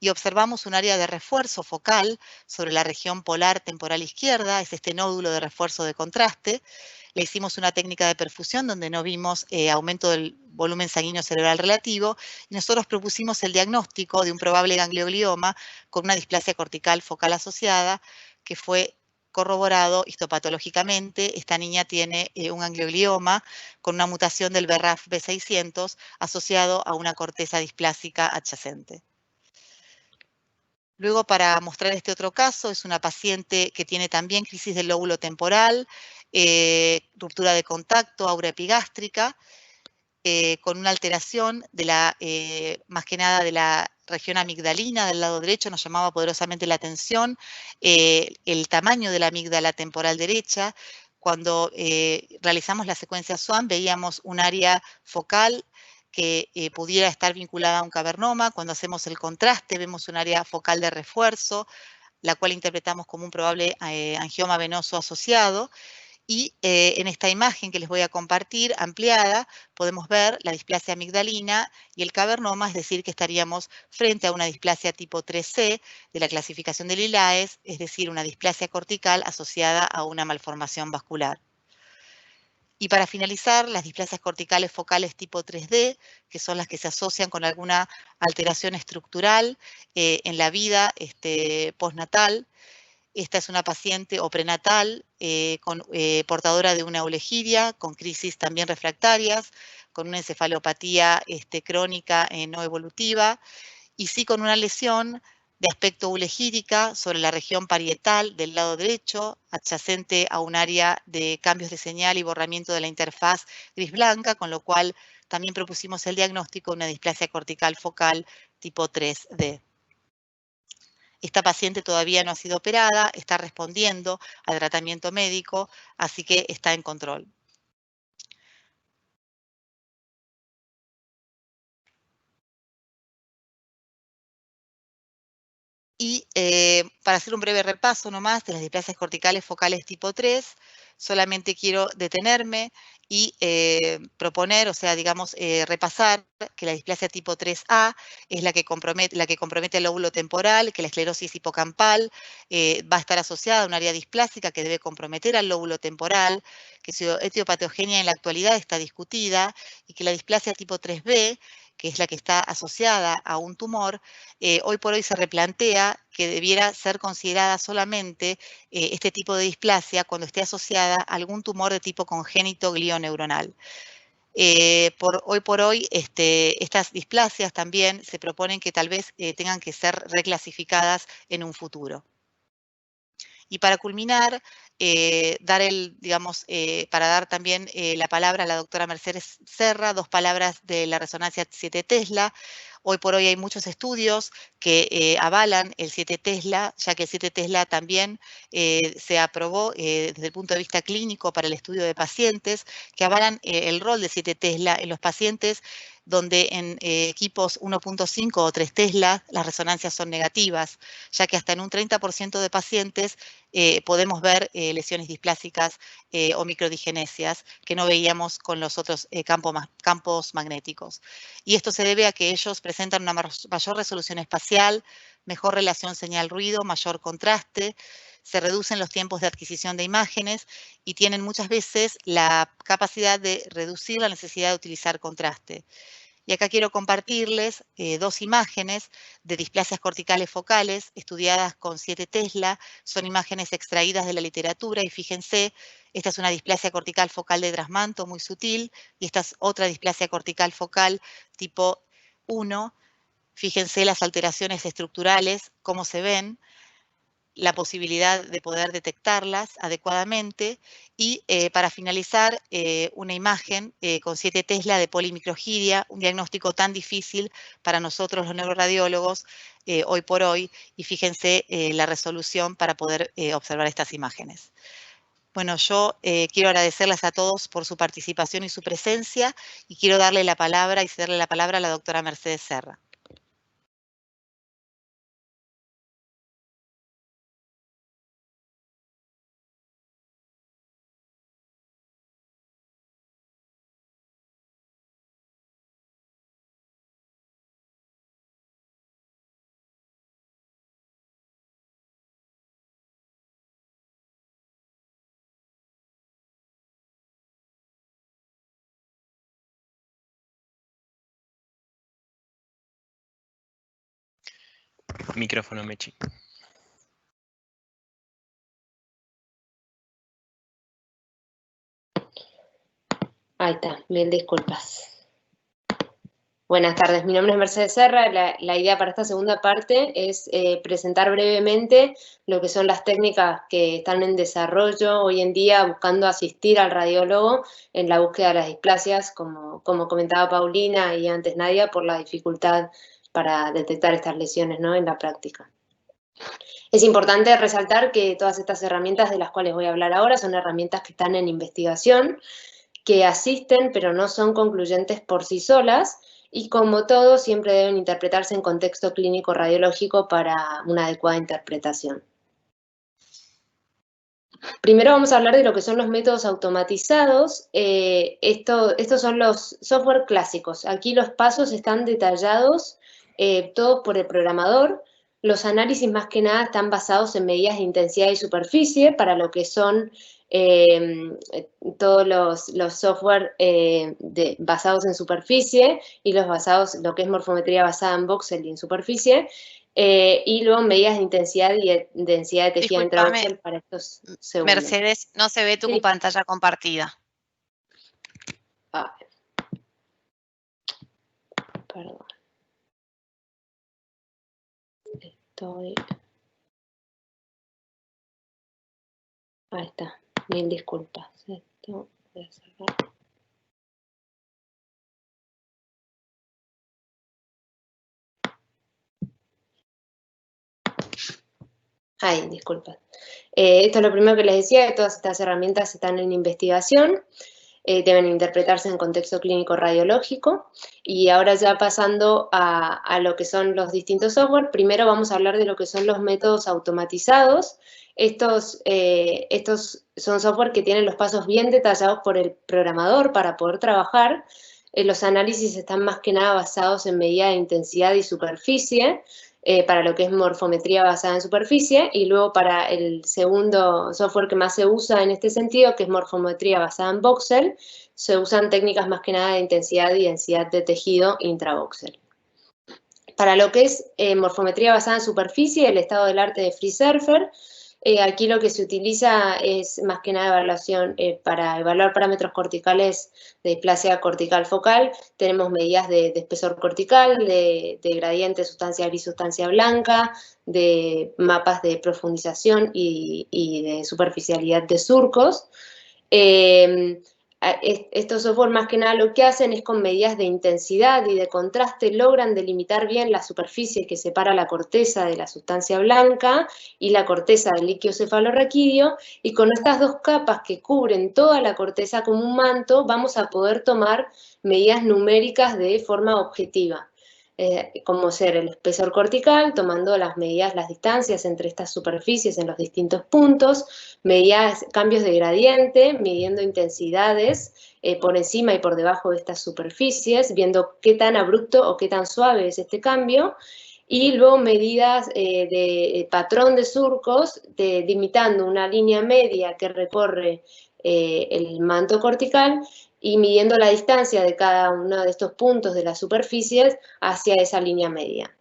y observamos un área de refuerzo focal sobre la región polar temporal izquierda, es este nódulo de refuerzo de contraste. Le hicimos una técnica de perfusión donde no vimos aumento del volumen sanguíneo cerebral relativo y nosotros propusimos el diagnóstico de un probable ganglioglioma con una displasia cortical focal asociada que fue corroborado histopatológicamente. Esta niña tiene un ganglioglioma con una mutación del BRAF B600 asociado a una corteza displásica adyacente. Luego, para mostrar este otro caso, es una paciente que tiene también crisis del lóbulo temporal, ruptura de contacto, aura epigástrica, con una alteración de más que nada de la región amigdalina del lado derecho. Nos llamaba poderosamente la atención el tamaño de la amígdala temporal derecha. Cuando realizamos la secuencia SWAM veíamos un área focal que pudiera estar vinculada a un cavernoma. Cuando hacemos el contraste vemos un área focal de refuerzo, la cual interpretamos como un probable angioma venoso asociado. Y en esta imagen que les voy a compartir, ampliada, podemos ver la displasia amigdalina y el cavernoma, es decir, que estaríamos frente a una displasia tipo 3C de la clasificación de Lilaes, es decir, una displasia cortical asociada a una malformación vascular. Y para finalizar, las displasias corticales focales tipo 3D, que son las que se asocian con alguna alteración estructural en la vida postnatal. Esta es una paciente o prenatal portadora de una ulegiria, con crisis también refractarias, con una encefalopatía crónica no evolutiva, y sí con una lesión de aspecto ulegírica sobre la región parietal del lado derecho, adyacente a un área de cambios de señal y borramiento de la interfaz gris-blanca, con lo cual también propusimos el diagnóstico de una displasia cortical focal tipo 3D. Esta paciente todavía no ha sido operada, está respondiendo al tratamiento médico, así que está en control. Y para hacer un breve repaso nomás de las displasias corticales focales tipo 3, solamente quiero detenerme y proponer, o sea, digamos, repasar que la displasia tipo 3A es la que compromete el lóbulo temporal, que la esclerosis hipocampal va a estar asociada a un área displásica que debe comprometer al lóbulo temporal, que su etiopatogenia en la actualidad está discutida, y que la displasia tipo 3B, que es la que está asociada a un tumor, hoy por hoy se replantea que debiera ser considerada solamente este tipo de displasia cuando esté asociada a algún tumor de tipo congénito glioneuronal. Hoy por hoy, estas displasias también se proponen que tal vez tengan que ser reclasificadas en un futuro. Y para culminar, para dar también la palabra a la doctora Mercedes Serra, 2 palabras de la resonancia 7 Tesla. Hoy por hoy hay muchos estudios que avalan el 7 Tesla, ya que el 7 Tesla también se aprobó desde el punto de vista clínico para el estudio de pacientes, que avalan el rol de 7 Tesla en los pacientes donde en equipos 1.5 o 3 Tesla las resonancias son negativas, ya que hasta en un 30% de pacientes podemos ver lesiones displásicas o microdigenesias que no veíamos con los otros campos magnéticos. Y esto se debe a que ellos presentan una mayor resolución espacial, mejor relación señal-ruido, mayor contraste, se reducen los tiempos de adquisición de imágenes y tienen muchas veces la capacidad de reducir la necesidad de utilizar contraste. Y acá quiero compartirles 2 imágenes de displasias corticales focales estudiadas con 7 Tesla. Son imágenes extraídas de la literatura y fíjense, esta es una displasia cortical focal de Drasmanto muy sutil y esta es otra displasia cortical focal tipo 1. Fíjense las alteraciones estructurales, cómo se ven, la posibilidad de poder detectarlas adecuadamente y para finalizar una imagen con 7 Tesla de polimicrogiria, un diagnóstico tan difícil para nosotros los neuroradiólogos hoy por hoy, y fíjense la resolución para poder observar estas imágenes. Bueno, yo quiero agradecerles a todos por su participación y su presencia y quiero darle la palabra y cederle la palabra a la doctora Mercedes Serra. Micrófono, Mechi. Ahí está, mil disculpas. Buenas tardes, mi nombre es Mercedes Serra. La idea para esta segunda parte es presentar brevemente lo que son las técnicas que están en desarrollo hoy en día buscando asistir al radiólogo en la búsqueda de las displasias, como comentaba Paulina y antes Nadia, por la dificultad para detectar estas lesiones, ¿no?, en la práctica. Es importante resaltar que todas estas herramientas de las cuales voy a hablar ahora son herramientas que están en investigación, que asisten pero no son concluyentes por sí solas y como todo siempre deben interpretarse en contexto clínico radiológico para una adecuada interpretación. Primero vamos a hablar de lo que son los métodos automatizados. Estos son los software clásicos. Aquí los pasos están detallados, todos por el programador. Los análisis más que nada están basados en medidas de intensidad y superficie para lo que son todos los software basados en superficie y los basados, lo que es morfometría basada en voxel y en superficie. Y luego medidas de intensidad y densidad de tejido intravoxel para estos segundos. Mercedes, no se ve tu pantalla compartida. Perdón. Ahí está. Mil disculpas. Esto voy a cerrar. Ay, disculpa. Esto es lo primero que les decía, que todas estas herramientas están en investigación, deben interpretarse en contexto clínico radiológico. Y ahora ya pasando a lo que son los distintos software, primero vamos a hablar de lo que son los métodos automatizados. Estos son software que tienen los pasos bien detallados por el programador para poder trabajar. Los análisis están más que nada basados en medida de intensidad y superficie, para lo que es morfometría basada en superficie, y luego para el segundo software que más se usa en este sentido, que es morfometría basada en voxel, se usan técnicas más que nada de intensidad y densidad de tejido intravoxel. Para lo que es morfometría basada en superficie, el estado del arte de FreeSurfer, aquí lo que se utiliza es más que nada evaluación para evaluar parámetros corticales de displasia cortical focal. Tenemos medidas de espesor cortical, de gradiente sustancia gris, sustancia blanca, de mapas de profundización y de superficialidad de surcos. Estos software más que nada lo que hacen es con medidas de intensidad y de contraste logran delimitar bien la superficie que separa la corteza de la sustancia blanca y la corteza del líquido cefalorraquídeo, y con estas dos capas que cubren toda la corteza como un manto vamos a poder tomar medidas numéricas de forma objetiva. Como ser el espesor cortical, tomando las medidas, las distancias entre estas superficies en los distintos puntos, medidas, cambios de gradiente, midiendo intensidades por encima y por debajo de estas superficies, viendo qué tan abrupto o qué tan suave es este cambio, y luego medidas de patrón de surcos, delimitando una línea media que recorre el manto cortical, y midiendo la distancia de cada uno de estos puntos de las superficies hacia esa línea media.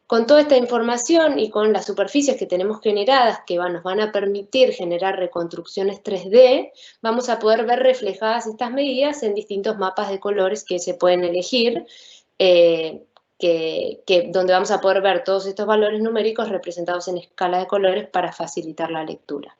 Con toda esta información y con las superficies que tenemos generadas, que nos van a permitir generar reconstrucciones 3D, vamos a poder ver reflejadas estas medidas en distintos mapas de colores que se pueden elegir, donde vamos a poder ver todos estos valores numéricos representados en escala de colores para facilitar la lectura.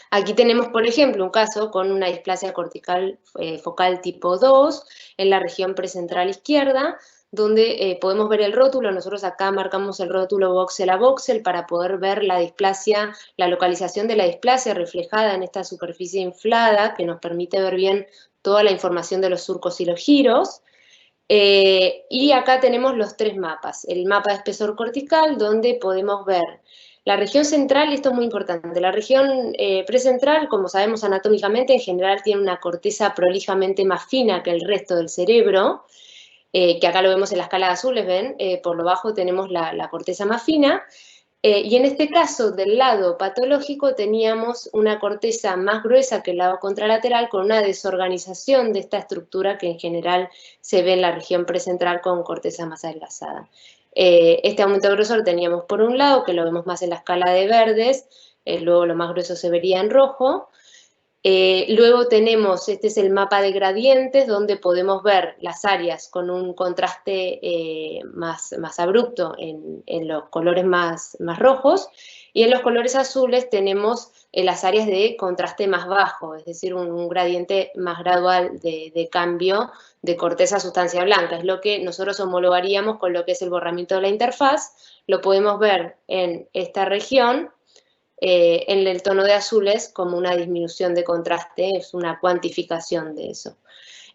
Aquí tenemos, por ejemplo, un caso con una displasia cortical focal tipo 2 en la región precentral izquierda, donde podemos ver el rótulo. Nosotros acá marcamos el rótulo voxel a voxel para poder ver la displasia, la localización de la displasia reflejada en esta superficie inflada, que nos permite ver bien toda la información de los surcos y los giros. Y acá tenemos los tres mapas. El mapa de espesor cortical, donde podemos ver la región central, y esto es muy importante, la región precentral, como sabemos anatómicamente, en general tiene una corteza prolijamente más fina que el resto del cerebro, que acá lo vemos en la escala de azules, ven, por lo bajo tenemos la corteza más fina, y en este caso del lado patológico teníamos una corteza más gruesa que el lado contralateral, con una desorganización de esta estructura que en general se ve en la región precentral con corteza más adelgazada. Este aumento de grosor teníamos por un lado, que lo vemos más en la escala de verdes, luego lo más grueso se vería en rojo. Luego tenemos, este es el mapa de gradientes, donde podemos ver las áreas con un contraste más abrupto en los colores más rojos, y en los colores azules tenemos las áreas de contraste más bajo, es decir, un gradiente más gradual de cambio de corteza a sustancia blanca. Es lo que nosotros homologaríamos con lo que es el borramiento de la interfaz. Lo podemos ver en esta región, en el tono de azules, como una disminución de contraste, es una cuantificación de eso.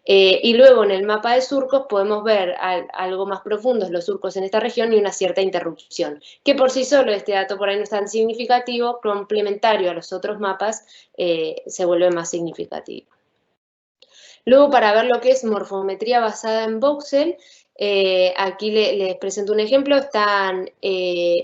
Y luego en el mapa de surcos podemos ver algo más profundos los surcos en esta región y una cierta interrupción, que por sí solo este dato por ahí no es tan significativo, complementario a los otros mapas se vuelve más significativo. Luego, para ver lo que es morfometría basada en voxel, aquí les presento un ejemplo. Están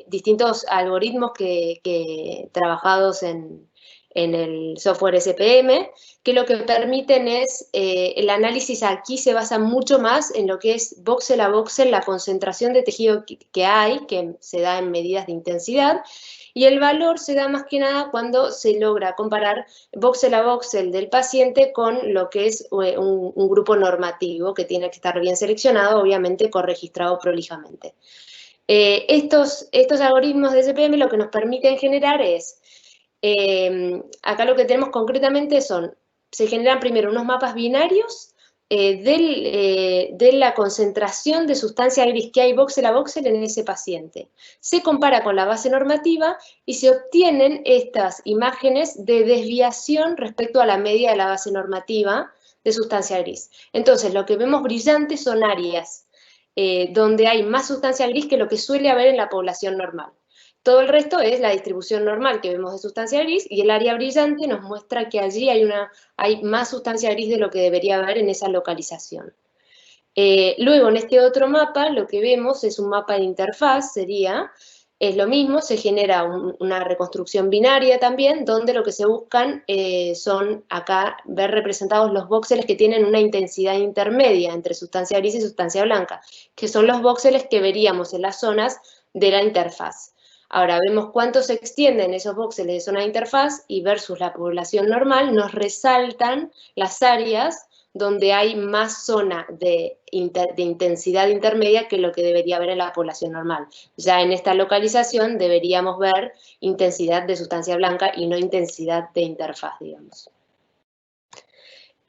distintos algoritmos que trabajados en el software SPM, que lo que permiten es, el análisis aquí se basa mucho más en lo que es voxel a voxel, la concentración de tejido que hay, que se da en medidas de intensidad, y el valor se da más que nada cuando se logra comparar voxel a voxel del paciente con lo que es un grupo normativo que tiene que estar bien seleccionado, obviamente corregistrado prolijamente. Estos algoritmos de SPM lo que nos permiten generar es, acá lo que tenemos concretamente se generan primero unos mapas binarios de la concentración de sustancia gris que hay voxel a voxel en ese paciente. Se compara con la base normativa y se obtienen estas imágenes de desviación respecto a la media de la base normativa de sustancia gris. Entonces, lo que vemos brillante son áreas donde hay más sustancia gris que lo que suele haber en la población normal. Todo el resto es la distribución normal que vemos de sustancia gris, y el área brillante nos muestra que allí hay más sustancia gris de lo que debería haber en esa localización. Luego, en este otro mapa, lo que vemos es un mapa de interfaz, es lo mismo, se genera una reconstrucción binaria también, donde lo que se buscan son acá ver representados los voxeles que tienen una intensidad intermedia entre sustancia gris y sustancia blanca, que son los voxeles que veríamos en las zonas de la interfaz. Ahora vemos cuánto se extienden esos voxeles de zona de interfaz y versus la población normal nos resaltan las áreas donde hay más zona de intensidad intermedia que lo que debería haber en la población normal. Ya en esta localización deberíamos ver intensidad de sustancia blanca y no intensidad de interfaz, digamos.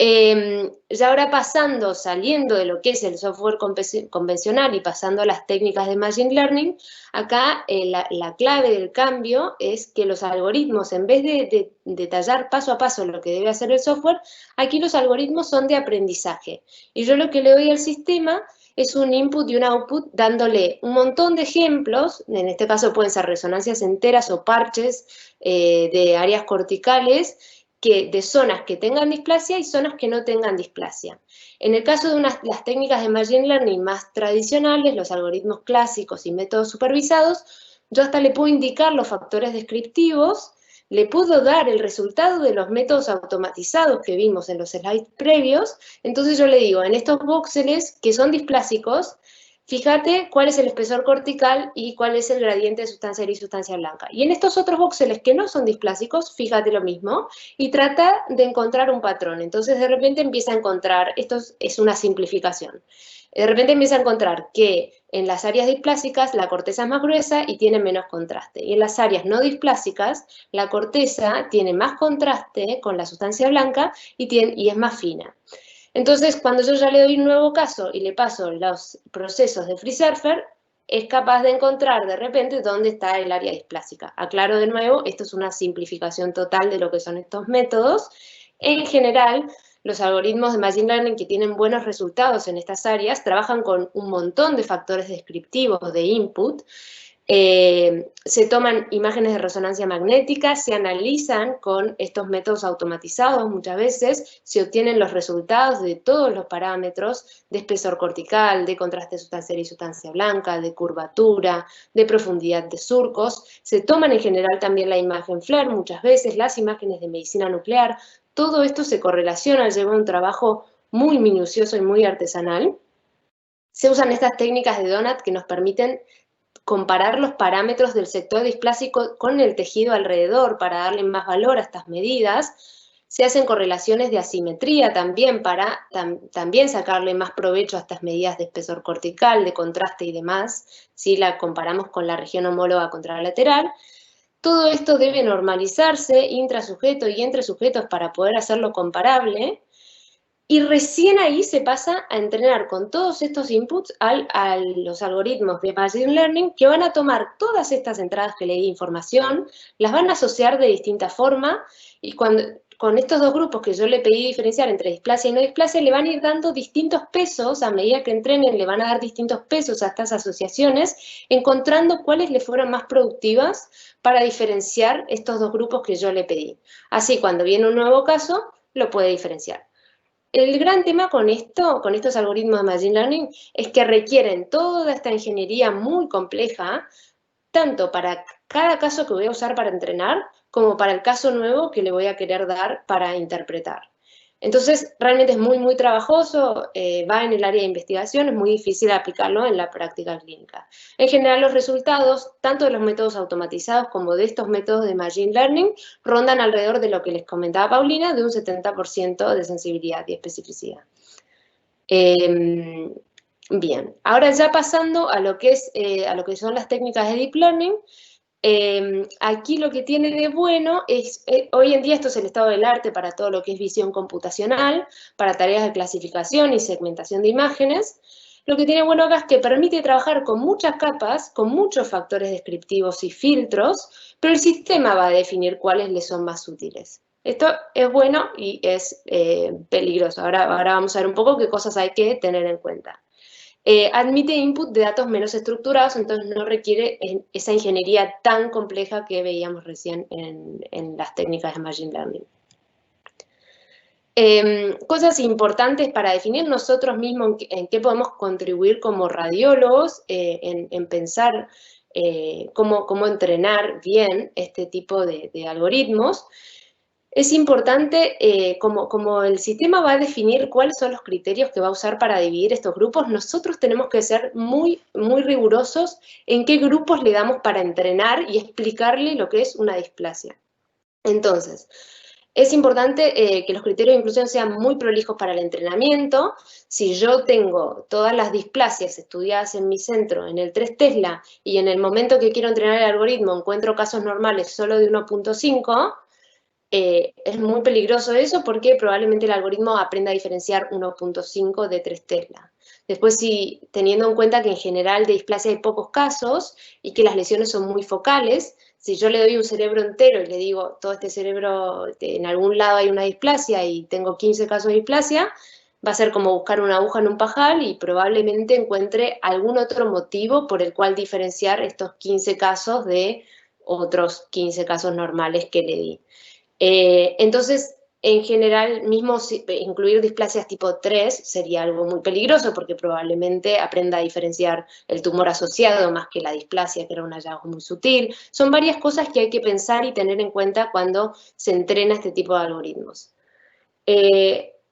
Ya ahora saliendo de lo que es el software convencional y pasando a las técnicas de Machine Learning, acá la clave del cambio es que los algoritmos, en vez de detallar paso a paso lo que debe hacer el software, aquí los algoritmos son de aprendizaje. Y yo lo que le doy al sistema es un input y un output dándole un montón de ejemplos, en este caso pueden ser resonancias enteras o parches de áreas corticales, de zonas que tengan displasia y zonas que no tengan displasia. En el caso de las técnicas de Machine Learning más tradicionales, los algoritmos clásicos y métodos supervisados, yo hasta le puedo indicar los factores descriptivos, le puedo dar el resultado de los métodos automatizados que vimos en los slides previos. Entonces yo le digo, en estos voxeles que son displásicos, fíjate cuál es el espesor cortical y cuál es el gradiente de sustancia gris y sustancia blanca. Y en estos otros voxeles que no son displásicos, fíjate lo mismo y trata de encontrar un patrón. Entonces de repente empieza a encontrar, esto es una simplificación, de repente empieza a encontrar que en las áreas displásicas la corteza es más gruesa y tiene menos contraste. Y en las áreas no displásicas la corteza tiene más contraste con la sustancia blanca y es más fina. Entonces, cuando yo ya le doy un nuevo caso y le paso los procesos de FreeSurfer, es capaz de encontrar de repente dónde está el área displásica. Aclaro de nuevo, esto es una simplificación total de lo que son estos métodos. En general, los algoritmos de Machine Learning que tienen buenos resultados en estas áreas trabajan con un montón de factores descriptivos de input. Se toman imágenes de resonancia magnética, se analizan con estos métodos automatizados muchas veces, se obtienen los resultados de todos los parámetros de espesor cortical, de contraste de sustancia gris y sustancia blanca, de curvatura, de profundidad de surcos. Se toman en general también la imagen FLIR, muchas veces las imágenes de medicina nuclear. Todo esto se correlaciona, lleva un trabajo muy minucioso y muy artesanal. Se usan estas técnicas de Donut que nos permiten comparar los parámetros del sector displásico con el tejido alrededor para darle más valor a estas medidas. Se hacen correlaciones de asimetría también para también sacarle más provecho a estas medidas de espesor cortical, de contraste y demás, si la comparamos con la región homóloga contralateral. Todo esto debe normalizarse intrasujeto y entre sujetos para poder hacerlo comparable. Y recién ahí se pasa a entrenar con todos estos inputs a los algoritmos de Machine Learning que van a tomar todas estas entradas que le di información, las van a asociar de distinta forma y con estos dos grupos que yo le pedí diferenciar entre displasia y no displasia, le van a ir dando distintos pesos, a medida que entrenen, le van a dar distintos pesos a estas asociaciones, encontrando cuáles le fueron más productivas para diferenciar estos dos grupos que yo le pedí. Así, cuando viene un nuevo caso, lo puede diferenciar. El gran tema con estos algoritmos de Machine Learning, es que requieren toda esta ingeniería muy compleja, tanto para cada caso que voy a usar para entrenar, como para el caso nuevo que le voy a querer dar para interpretar. Entonces, realmente es muy, muy trabajoso, va en el área de investigación, es muy difícil aplicarlo en la práctica clínica. En general, los resultados, tanto de los métodos automatizados como de estos métodos de Machine Learning, rondan alrededor de lo que les comentaba Paulina, de un 70% de sensibilidad y especificidad. Bien, ahora ya pasando a lo que son las técnicas de Deep Learning, aquí lo que tiene de bueno es, hoy en día esto es el estado del arte para todo lo que es visión computacional, para tareas de clasificación y segmentación de imágenes. Lo que tiene bueno acá es que permite trabajar con muchas capas, con muchos factores descriptivos y filtros, pero el sistema va a definir cuáles le son más útiles. Esto es bueno y es peligroso. Ahora vamos a ver un poco qué cosas hay que tener en cuenta. Admite input de datos menos estructurados, entonces no requiere esa ingeniería tan compleja que veíamos recién en las técnicas de Machine Learning. Cosas importantes para definir nosotros mismos en qué podemos contribuir como radiólogos, en pensar cómo entrenar bien este tipo de algoritmos. Es importante, como el sistema va a definir cuáles son los criterios que va a usar para dividir estos grupos, nosotros tenemos que ser muy, muy rigurosos en qué grupos le damos para entrenar y explicarle lo que es una displasia. Entonces, es importante que los criterios de inclusión sean muy prolijos para el entrenamiento. Si yo tengo todas las displasias estudiadas en mi centro, en el 3 Tesla, y en el momento que quiero entrenar el algoritmo encuentro casos normales solo de 1.5, es muy peligroso eso porque probablemente el algoritmo aprenda a diferenciar 1.5 de 3 Tesla. Después, teniendo en cuenta que en general de displasia hay pocos casos y que las lesiones son muy focales, si yo le doy un cerebro entero y le digo, todo este cerebro, en algún lado hay una displasia y tengo 15 casos de displasia, va a ser como buscar una aguja en un pajal y probablemente encuentre algún otro motivo por el cual diferenciar estos 15 casos de otros 15 casos normales que le di. Entonces, en general, mismo incluir displasias tipo 3 sería algo muy peligroso porque probablemente aprenda a diferenciar el tumor asociado más que la displasia, que era un hallazgo muy sutil. Son varias cosas que hay que pensar y tener en cuenta cuando se entrena este tipo de algoritmos.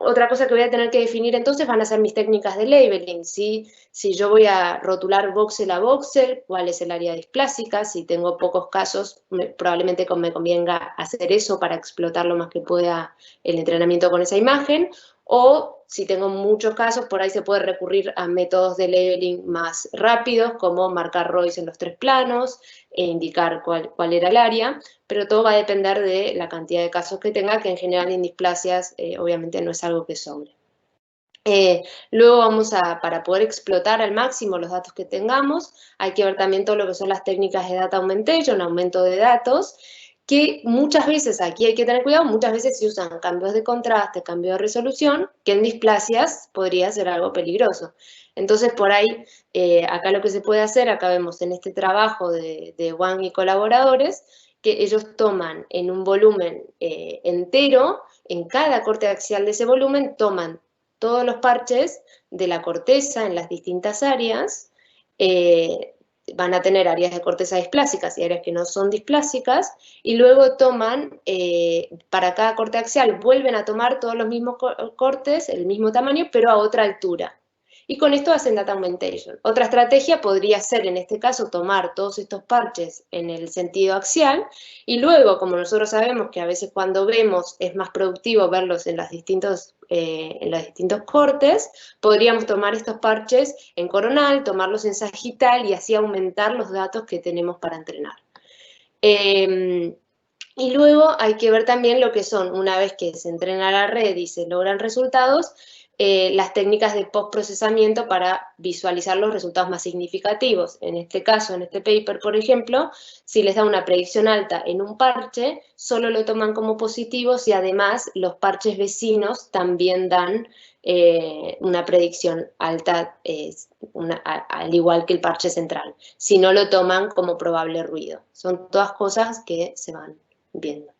Otra cosa que voy a tener que definir entonces van a ser mis técnicas de labeling, ¿sí? Si yo voy a rotular voxel a voxel, cuál es el área displásica, si tengo pocos casos, probablemente me convenga hacer eso para explotar lo más que pueda el entrenamiento con esa imagen, o si tengo muchos casos, por ahí se puede recurrir a métodos de labeling más rápidos, como marcar ROIs en los 3 planos e indicar cuál era el área, pero todo va a depender de la cantidad de casos que tenga, que en general en displasias obviamente no es algo que sobre. Luego para poder explotar al máximo los datos que tengamos, hay que ver también todo lo que son las técnicas de data augmentation, aumento de datos, que muchas veces, aquí hay que tener cuidado, muchas veces se usan cambios de contraste, cambio de resolución, que en displasias podría ser algo peligroso. Entonces, por ahí, acá lo que se puede hacer, acá vemos en este trabajo de Wang y colaboradores, que ellos toman en un volumen entero, en cada corte axial de ese volumen, toman todos los parches de la corteza en las distintas áreas, van a tener áreas de corteza displásicas y áreas que no son displásicas, y luego toman, para cada corte axial, vuelven a tomar todos los mismos cortes, el mismo tamaño, pero a otra altura. Y con esto hacen data augmentation. Otra estrategia podría ser, en este caso, tomar todos estos parches en el sentido axial y luego, como nosotros sabemos que a veces cuando vemos es más productivo verlos en los distintos cortes, podríamos tomar estos parches en coronal, tomarlos en sagital y así aumentar los datos que tenemos para entrenar. Y luego hay que ver también lo que son, una vez que se entrena la red y se logran resultados, las técnicas de postprocesamiento para visualizar los resultados más significativos. En este caso, en este paper, por ejemplo, si les da una predicción alta en un parche, solo lo toman como positivo si además los parches vecinos también dan una predicción alta, al igual que el parche central. Si no, lo toman como probable ruido. Son todas cosas que se van viendo.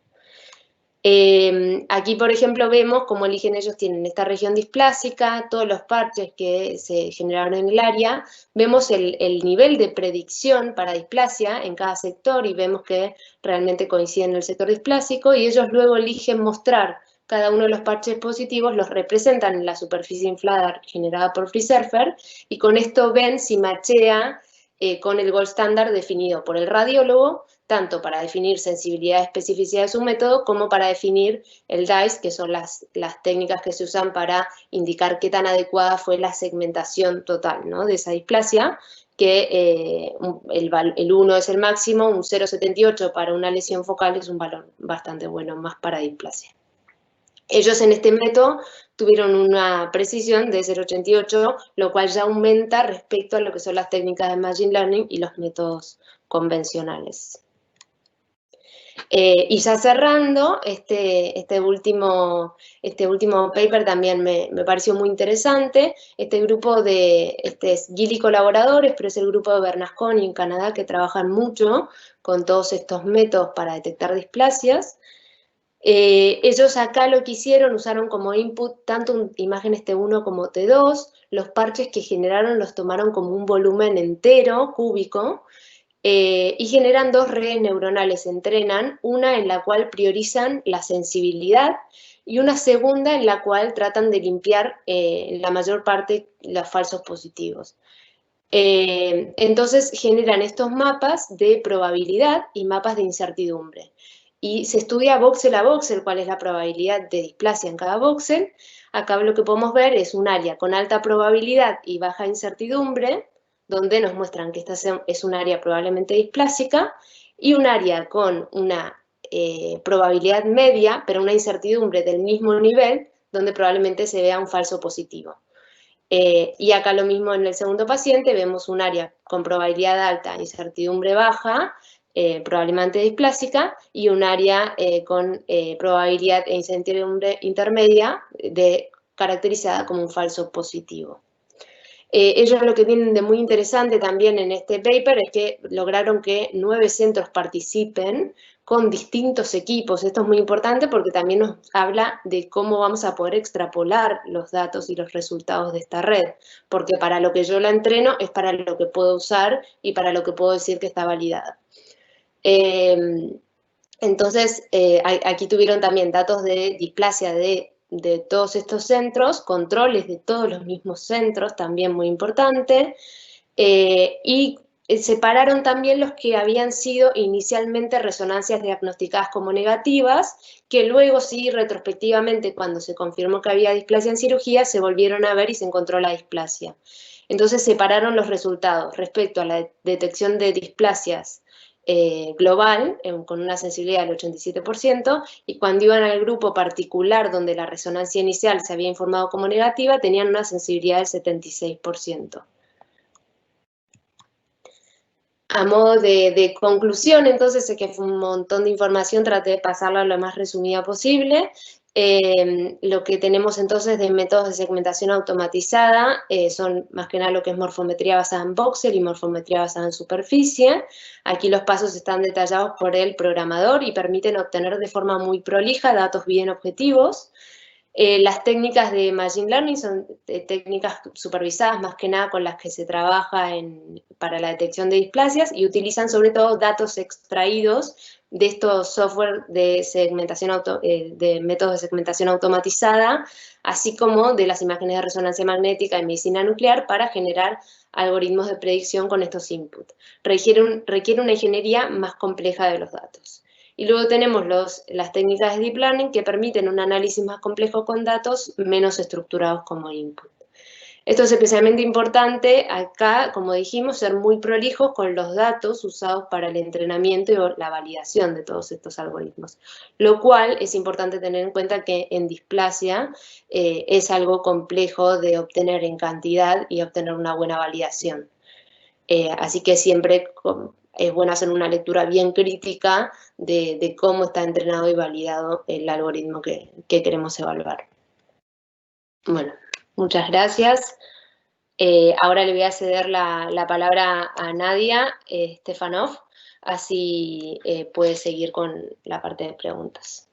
Aquí, por ejemplo, vemos cómo eligen ellos, tienen esta región displásica, todos los parches que se generaron en el área, vemos el nivel de predicción para displasia en cada sector y vemos que realmente coinciden en el sector displásico y ellos luego eligen mostrar cada uno de los parches positivos, los representan en la superficie inflada generada por FreeSurfer y con esto ven si machea con el gold standard definido por el radiólogo, tanto para definir sensibilidad y especificidad de su método, como para definir el DICE, que son las técnicas que se usan para indicar qué tan adecuada fue la segmentación total, ¿no?, de esa displasia, que el 1 es el máximo, un 0,78 para una lesión focal es un valor bastante bueno, más para displasia. Ellos en este método tuvieron una precisión de 0,88, lo cual ya aumenta respecto a lo que son las técnicas de Machine Learning y los métodos convencionales. Y ya cerrando, este último paper también me pareció muy interesante. Este grupo es Gili colaboradores, pero es el grupo de Bernasconi en Canadá que trabajan mucho con todos estos métodos para detectar displasias. Ellos acá lo que hicieron, usaron como input tanto imágenes T1 como T2, los parches que generaron los tomaron como un volumen entero, cúbico, y generan dos redes neuronales, entrenan, una en la cual priorizan la sensibilidad y una segunda en la cual tratan de limpiar la mayor parte los falsos positivos. Entonces generan estos mapas de probabilidad y mapas de incertidumbre. Y se estudia voxel a voxel cuál es la probabilidad de displasia en cada voxel. Acá lo que podemos ver es un área con alta probabilidad y baja incertidumbre, donde nos muestran que esta es un área probablemente displásica, y un área con una probabilidad media, pero una incertidumbre del mismo nivel, donde probablemente se vea un falso positivo. Y acá lo mismo en el segundo paciente, vemos un área con probabilidad alta, incertidumbre baja, probablemente displásica, y un área con probabilidad e incertidumbre intermedia caracterizada como un falso positivo. Ellos lo que tienen de muy interesante también en este paper es que lograron que 9 centros participen con distintos equipos. Esto es muy importante porque también nos habla de cómo vamos a poder extrapolar los datos y los resultados de esta red, porque para lo que yo la entreno es para lo que puedo usar y para lo que puedo decir que está validada. Entonces, aquí tuvieron también datos de displasia de todos estos centros, controles de todos los mismos centros, también muy importante, y separaron también los que habían sido inicialmente resonancias diagnosticadas como negativas, que luego sí, retrospectivamente, cuando se confirmó que había displasia en cirugía, se volvieron a ver y se encontró la displasia. Entonces separaron los resultados respecto a la detección de displasias global, con una sensibilidad del 87%, y cuando iban al grupo particular donde la resonancia inicial se había informado como negativa, tenían una sensibilidad del 76%. A modo de conclusión, entonces, sé que fue un montón de información, traté de pasarla lo más resumida posible. Lo que tenemos entonces de métodos de segmentación automatizada son más que nada lo que es morfometría basada en voxel y morfometría basada en superficie. Aquí los pasos están detallados por el programador y permiten obtener de forma muy prolija datos bien objetivos. Las técnicas de Machine Learning son técnicas supervisadas más que nada con las que se trabaja para la detección de displasias y utilizan sobre todo datos extraídos de estos software de segmentación de métodos de segmentación automatizada, así como de las imágenes de resonancia magnética y medicina nuclear para generar algoritmos de predicción con estos inputs. Requiere una ingeniería más compleja de los datos. Y luego tenemos las técnicas de Deep Learning que permiten un análisis más complejo con datos menos estructurados como input. Esto es especialmente importante acá, como dijimos, ser muy prolijos con los datos usados para el entrenamiento y la validación de todos estos algoritmos. Lo cual es importante tener en cuenta que en displasia es algo complejo de obtener en cantidad y obtener una buena validación. Así que siempre es bueno hacer una lectura bien crítica de cómo está entrenado y validado el algoritmo que queremos evaluar. Bueno, muchas gracias. Ahora le voy a ceder la palabra a Nadia Stefanov, así puede seguir con la parte de preguntas.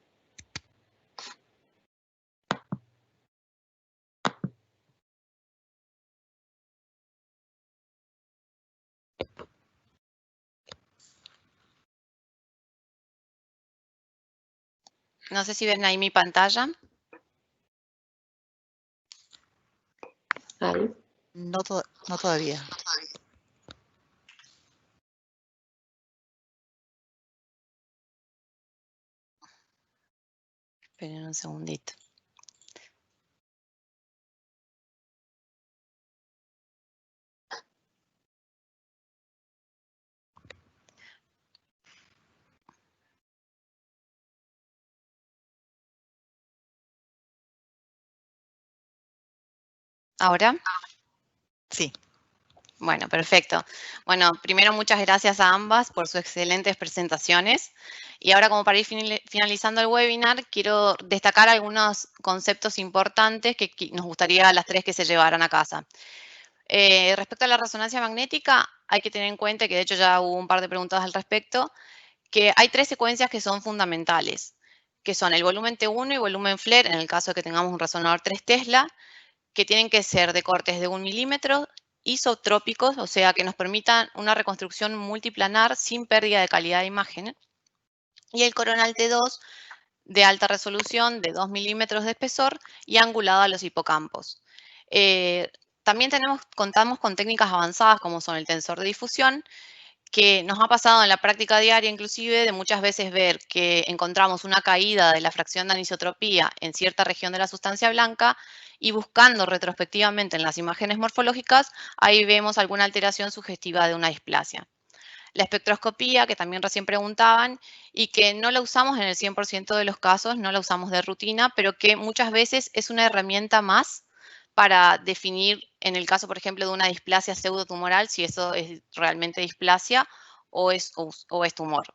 No sé si ven ahí mi pantalla. Ahí. No todavía. Esperen un segundito. ¿Ahora? Sí. Bueno, perfecto. Bueno, primero muchas gracias a ambas por sus excelentes presentaciones. Y ahora, como para ir finalizando el webinar, quiero destacar algunos conceptos importantes que nos gustaría a las tres que se llevaran a casa. Respecto a la resonancia magnética, hay que tener en cuenta, que de hecho ya hubo un par de preguntas al respecto, que hay tres secuencias que son fundamentales, que son el volumen T1 y volumen FLIR, en el caso de que tengamos un resonador 3 Tesla, que tienen que ser de cortes de 1 milímetro, isotrópicos, o sea, que nos permitan una reconstrucción multiplanar sin pérdida de calidad de imagen, y el coronal T2 de alta resolución de 2 milímetros de espesor y angulado a los hipocampos. También contamos con técnicas avanzadas como son el tensor de difusión, que nos ha pasado en la práctica diaria inclusive de muchas veces ver que encontramos una caída de la fracción de anisotropía en cierta región de la sustancia blanca y buscando retrospectivamente en las imágenes morfológicas, ahí vemos alguna alteración sugestiva de una displasia. La espectroscopía, que también recién preguntaban, y que no la usamos en el 100% de los casos, no la usamos de rutina, pero que muchas veces es una herramienta más para definir, en el caso, por ejemplo, de una displasia pseudotumoral, si eso es realmente displasia o es tumor.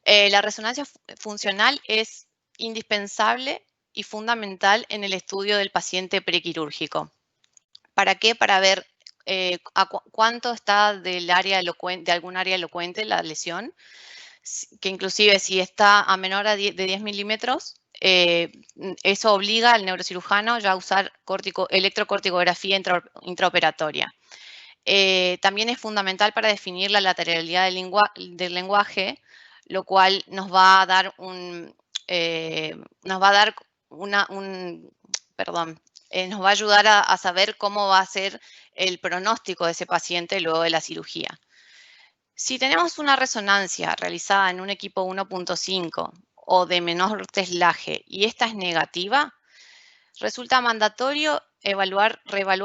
La resonancia funcional es indispensable y fundamental en el estudio del paciente prequirúrgico. ¿Para qué? Para ver cuánto está de algún área elocuente la lesión, que inclusive si está a menor de 10 milímetros, eso obliga al neurocirujano ya a usar electrocorticografía intraoperatoria. También es fundamental para definir la lateralidad del lenguaje, lo cual nos va a dar nos va a ayudar a saber cómo va a ser el pronóstico de ese paciente luego de la cirugía. Si tenemos una resonancia realizada en un equipo 1.5 o de menor teslaje y esta es negativa, resulta mandatorio reevaluar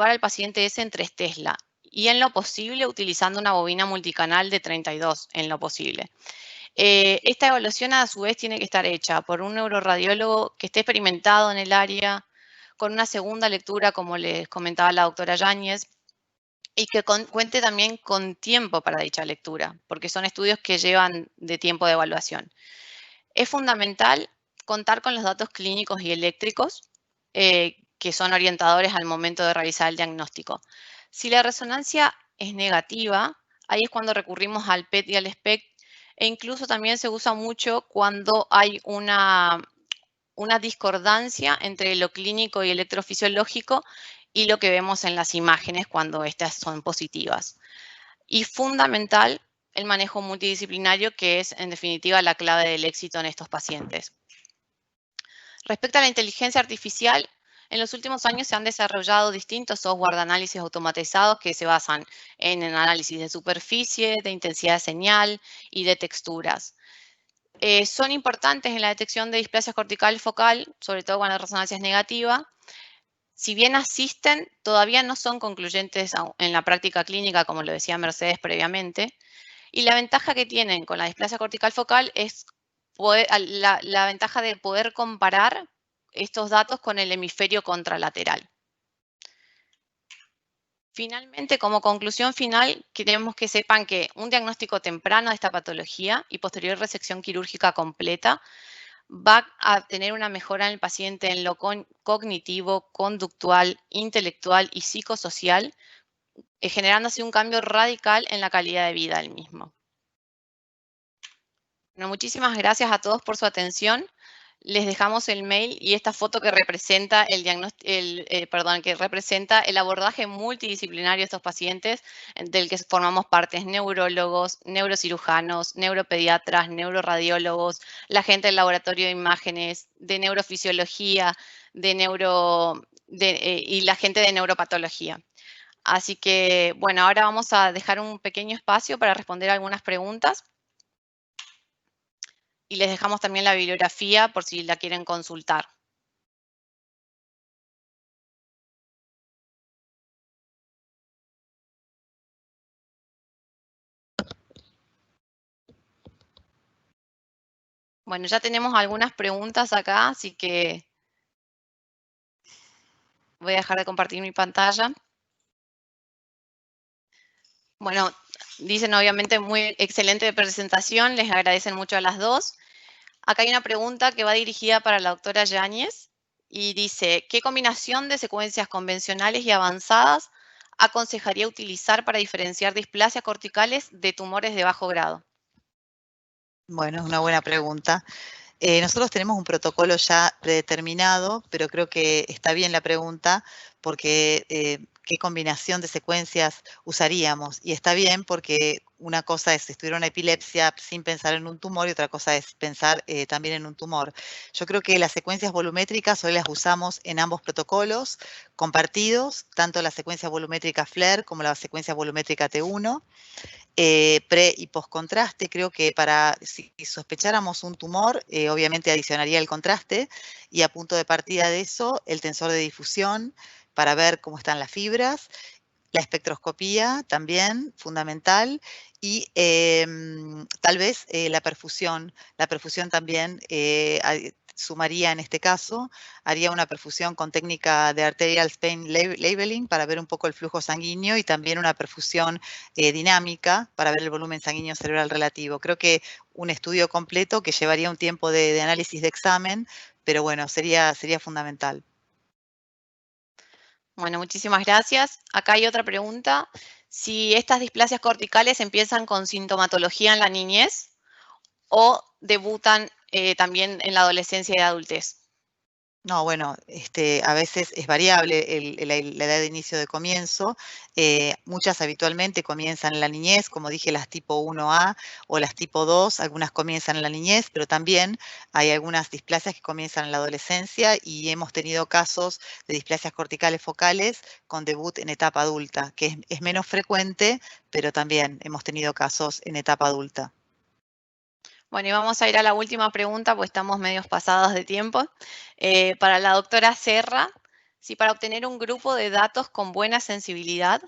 al paciente ese en 3 Tesla y en lo posible utilizando una bobina multicanal de 32 en lo posible. Esta evaluación a su vez tiene que estar hecha por un neuroradiólogo que esté experimentado en el área, con una segunda lectura, como les comentaba la doctora Yáñez, y que cuente también con tiempo para dicha lectura, porque son estudios que llevan de tiempo de evaluación. Es fundamental contar con los datos clínicos y eléctricos, que son orientadores al momento de realizar el diagnóstico. Si la resonancia es negativa, ahí es cuando recurrimos al PET y al SPECT, e incluso también se usa mucho cuando hay una discordancia entre lo clínico y electrofisiológico y lo que vemos en las imágenes cuando estas son positivas. Y fundamental el manejo multidisciplinario, que es en definitiva la clave del éxito en estos pacientes. Respecto a la inteligencia artificial, en los últimos años se han desarrollado distintos software de análisis automatizados que se basan en el análisis de superficie, de intensidad de señal y de texturas. Son importantes en la detección de displasia cortical focal, sobre todo cuando la resonancia es negativa, Si bien asisten, todavía no son concluyentes en la práctica clínica, como lo decía Mercedes previamente, y la ventaja que tienen con la displasia cortical focal es la ventaja de poder comparar estos datos con el hemisferio contralateral. Finalmente, como conclusión final, queremos que sepan que un diagnóstico temprano de esta patología y posterior resección quirúrgica completa va a tener una mejora en el paciente en lo cognitivo, conductual, intelectual y psicosocial, generando así un cambio radical en la calidad de vida del mismo. Bueno, muchísimas gracias a todos por su atención. Les dejamos el mail y esta foto que representa que representa el abordaje multidisciplinario de estos pacientes, del que formamos parte neurólogos, neurocirujanos, neuropediatras, neuroradiólogos, la gente del laboratorio de imágenes, de neurofisiología, y la gente de neuropatología. Así que, bueno, ahora vamos a dejar un pequeño espacio para responder algunas preguntas. Y les dejamos también la bibliografía por si la quieren consultar. Bueno, ya tenemos algunas preguntas acá, así que voy a dejar de compartir mi pantalla. Bueno, dicen obviamente muy excelente presentación, les agradecen mucho a las dos. Acá hay una pregunta que va dirigida para la doctora Yáñez y dice, ¿qué combinación de secuencias convencionales y avanzadas aconsejaría utilizar para diferenciar displasias corticales de tumores de bajo grado? Bueno, es una buena pregunta. Nosotros tenemos un protocolo ya predeterminado, pero creo que está bien la pregunta porque qué combinación de secuencias usaríamos. Y está bien porque una cosa es estudiar una epilepsia sin pensar en un tumor y otra cosa es pensar también en un tumor. Yo creo que las secuencias volumétricas hoy las usamos en ambos protocolos compartidos, tanto la secuencia volumétrica FLAIR como la secuencia volumétrica T1. Pre y post contraste, creo que si sospecháramos un tumor, obviamente adicionaría el contraste y a punto de partida de eso, el tensor de difusión para ver cómo están las fibras, la espectroscopía también, fundamental, y tal vez la perfusión también sumaría en este caso, haría una perfusión con técnica de arterial Spain labeling para ver un poco el flujo sanguíneo y también una perfusión dinámica para ver el volumen sanguíneo cerebral relativo. Creo que un estudio completo que llevaría un tiempo de análisis de examen, pero bueno, sería fundamental. Bueno, muchísimas gracias. Acá hay otra pregunta. Si estas displasias corticales empiezan con sintomatología en la niñez o debutan también en la adolescencia y adultez. No, bueno, a veces es variable la edad de inicio de comienzo. Muchas habitualmente comienzan en la niñez, como dije, las tipo 1A o las tipo 2, algunas comienzan en la niñez, pero también hay algunas displasias que comienzan en la adolescencia y hemos tenido casos de displasias corticales focales con debut en etapa adulta, que es menos frecuente, pero también hemos tenido casos en etapa adulta. Bueno, y vamos a ir a la última pregunta, pues estamos medios pasados de tiempo. Para la doctora Serra, si para obtener un grupo de datos con buena sensibilidad,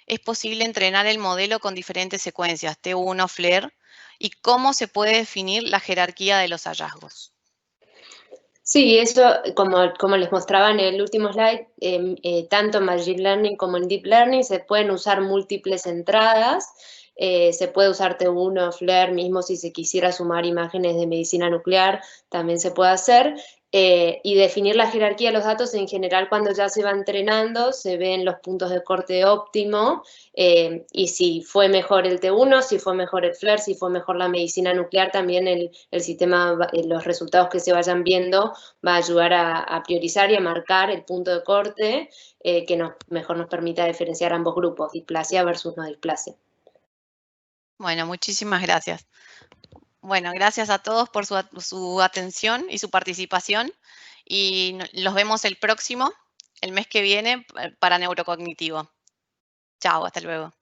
es posible entrenar el modelo con diferentes secuencias, T1, FLAIR, y cómo se puede definir la jerarquía de los hallazgos. Sí, eso, como les mostraba en el último slide, tanto en Machine Learning como en Deep Learning se pueden usar múltiples entradas. Se puede usar T1, FLAIR, mismo si se quisiera sumar imágenes de medicina nuclear, también se puede hacer. Y definir la jerarquía de los datos en general cuando ya se va entrenando, se ven los puntos de corte óptimo y si fue mejor el T1, si fue mejor el FLAIR, si fue mejor la medicina nuclear, también el sistema, los resultados que se vayan viendo va a ayudar a priorizar y a marcar el punto de corte que mejor nos permita diferenciar ambos grupos, displasia versus no displasia. Bueno, muchísimas gracias. Bueno, gracias a todos por su atención y su participación y los vemos el mes que viene para neurocognitivo. Chao, hasta luego.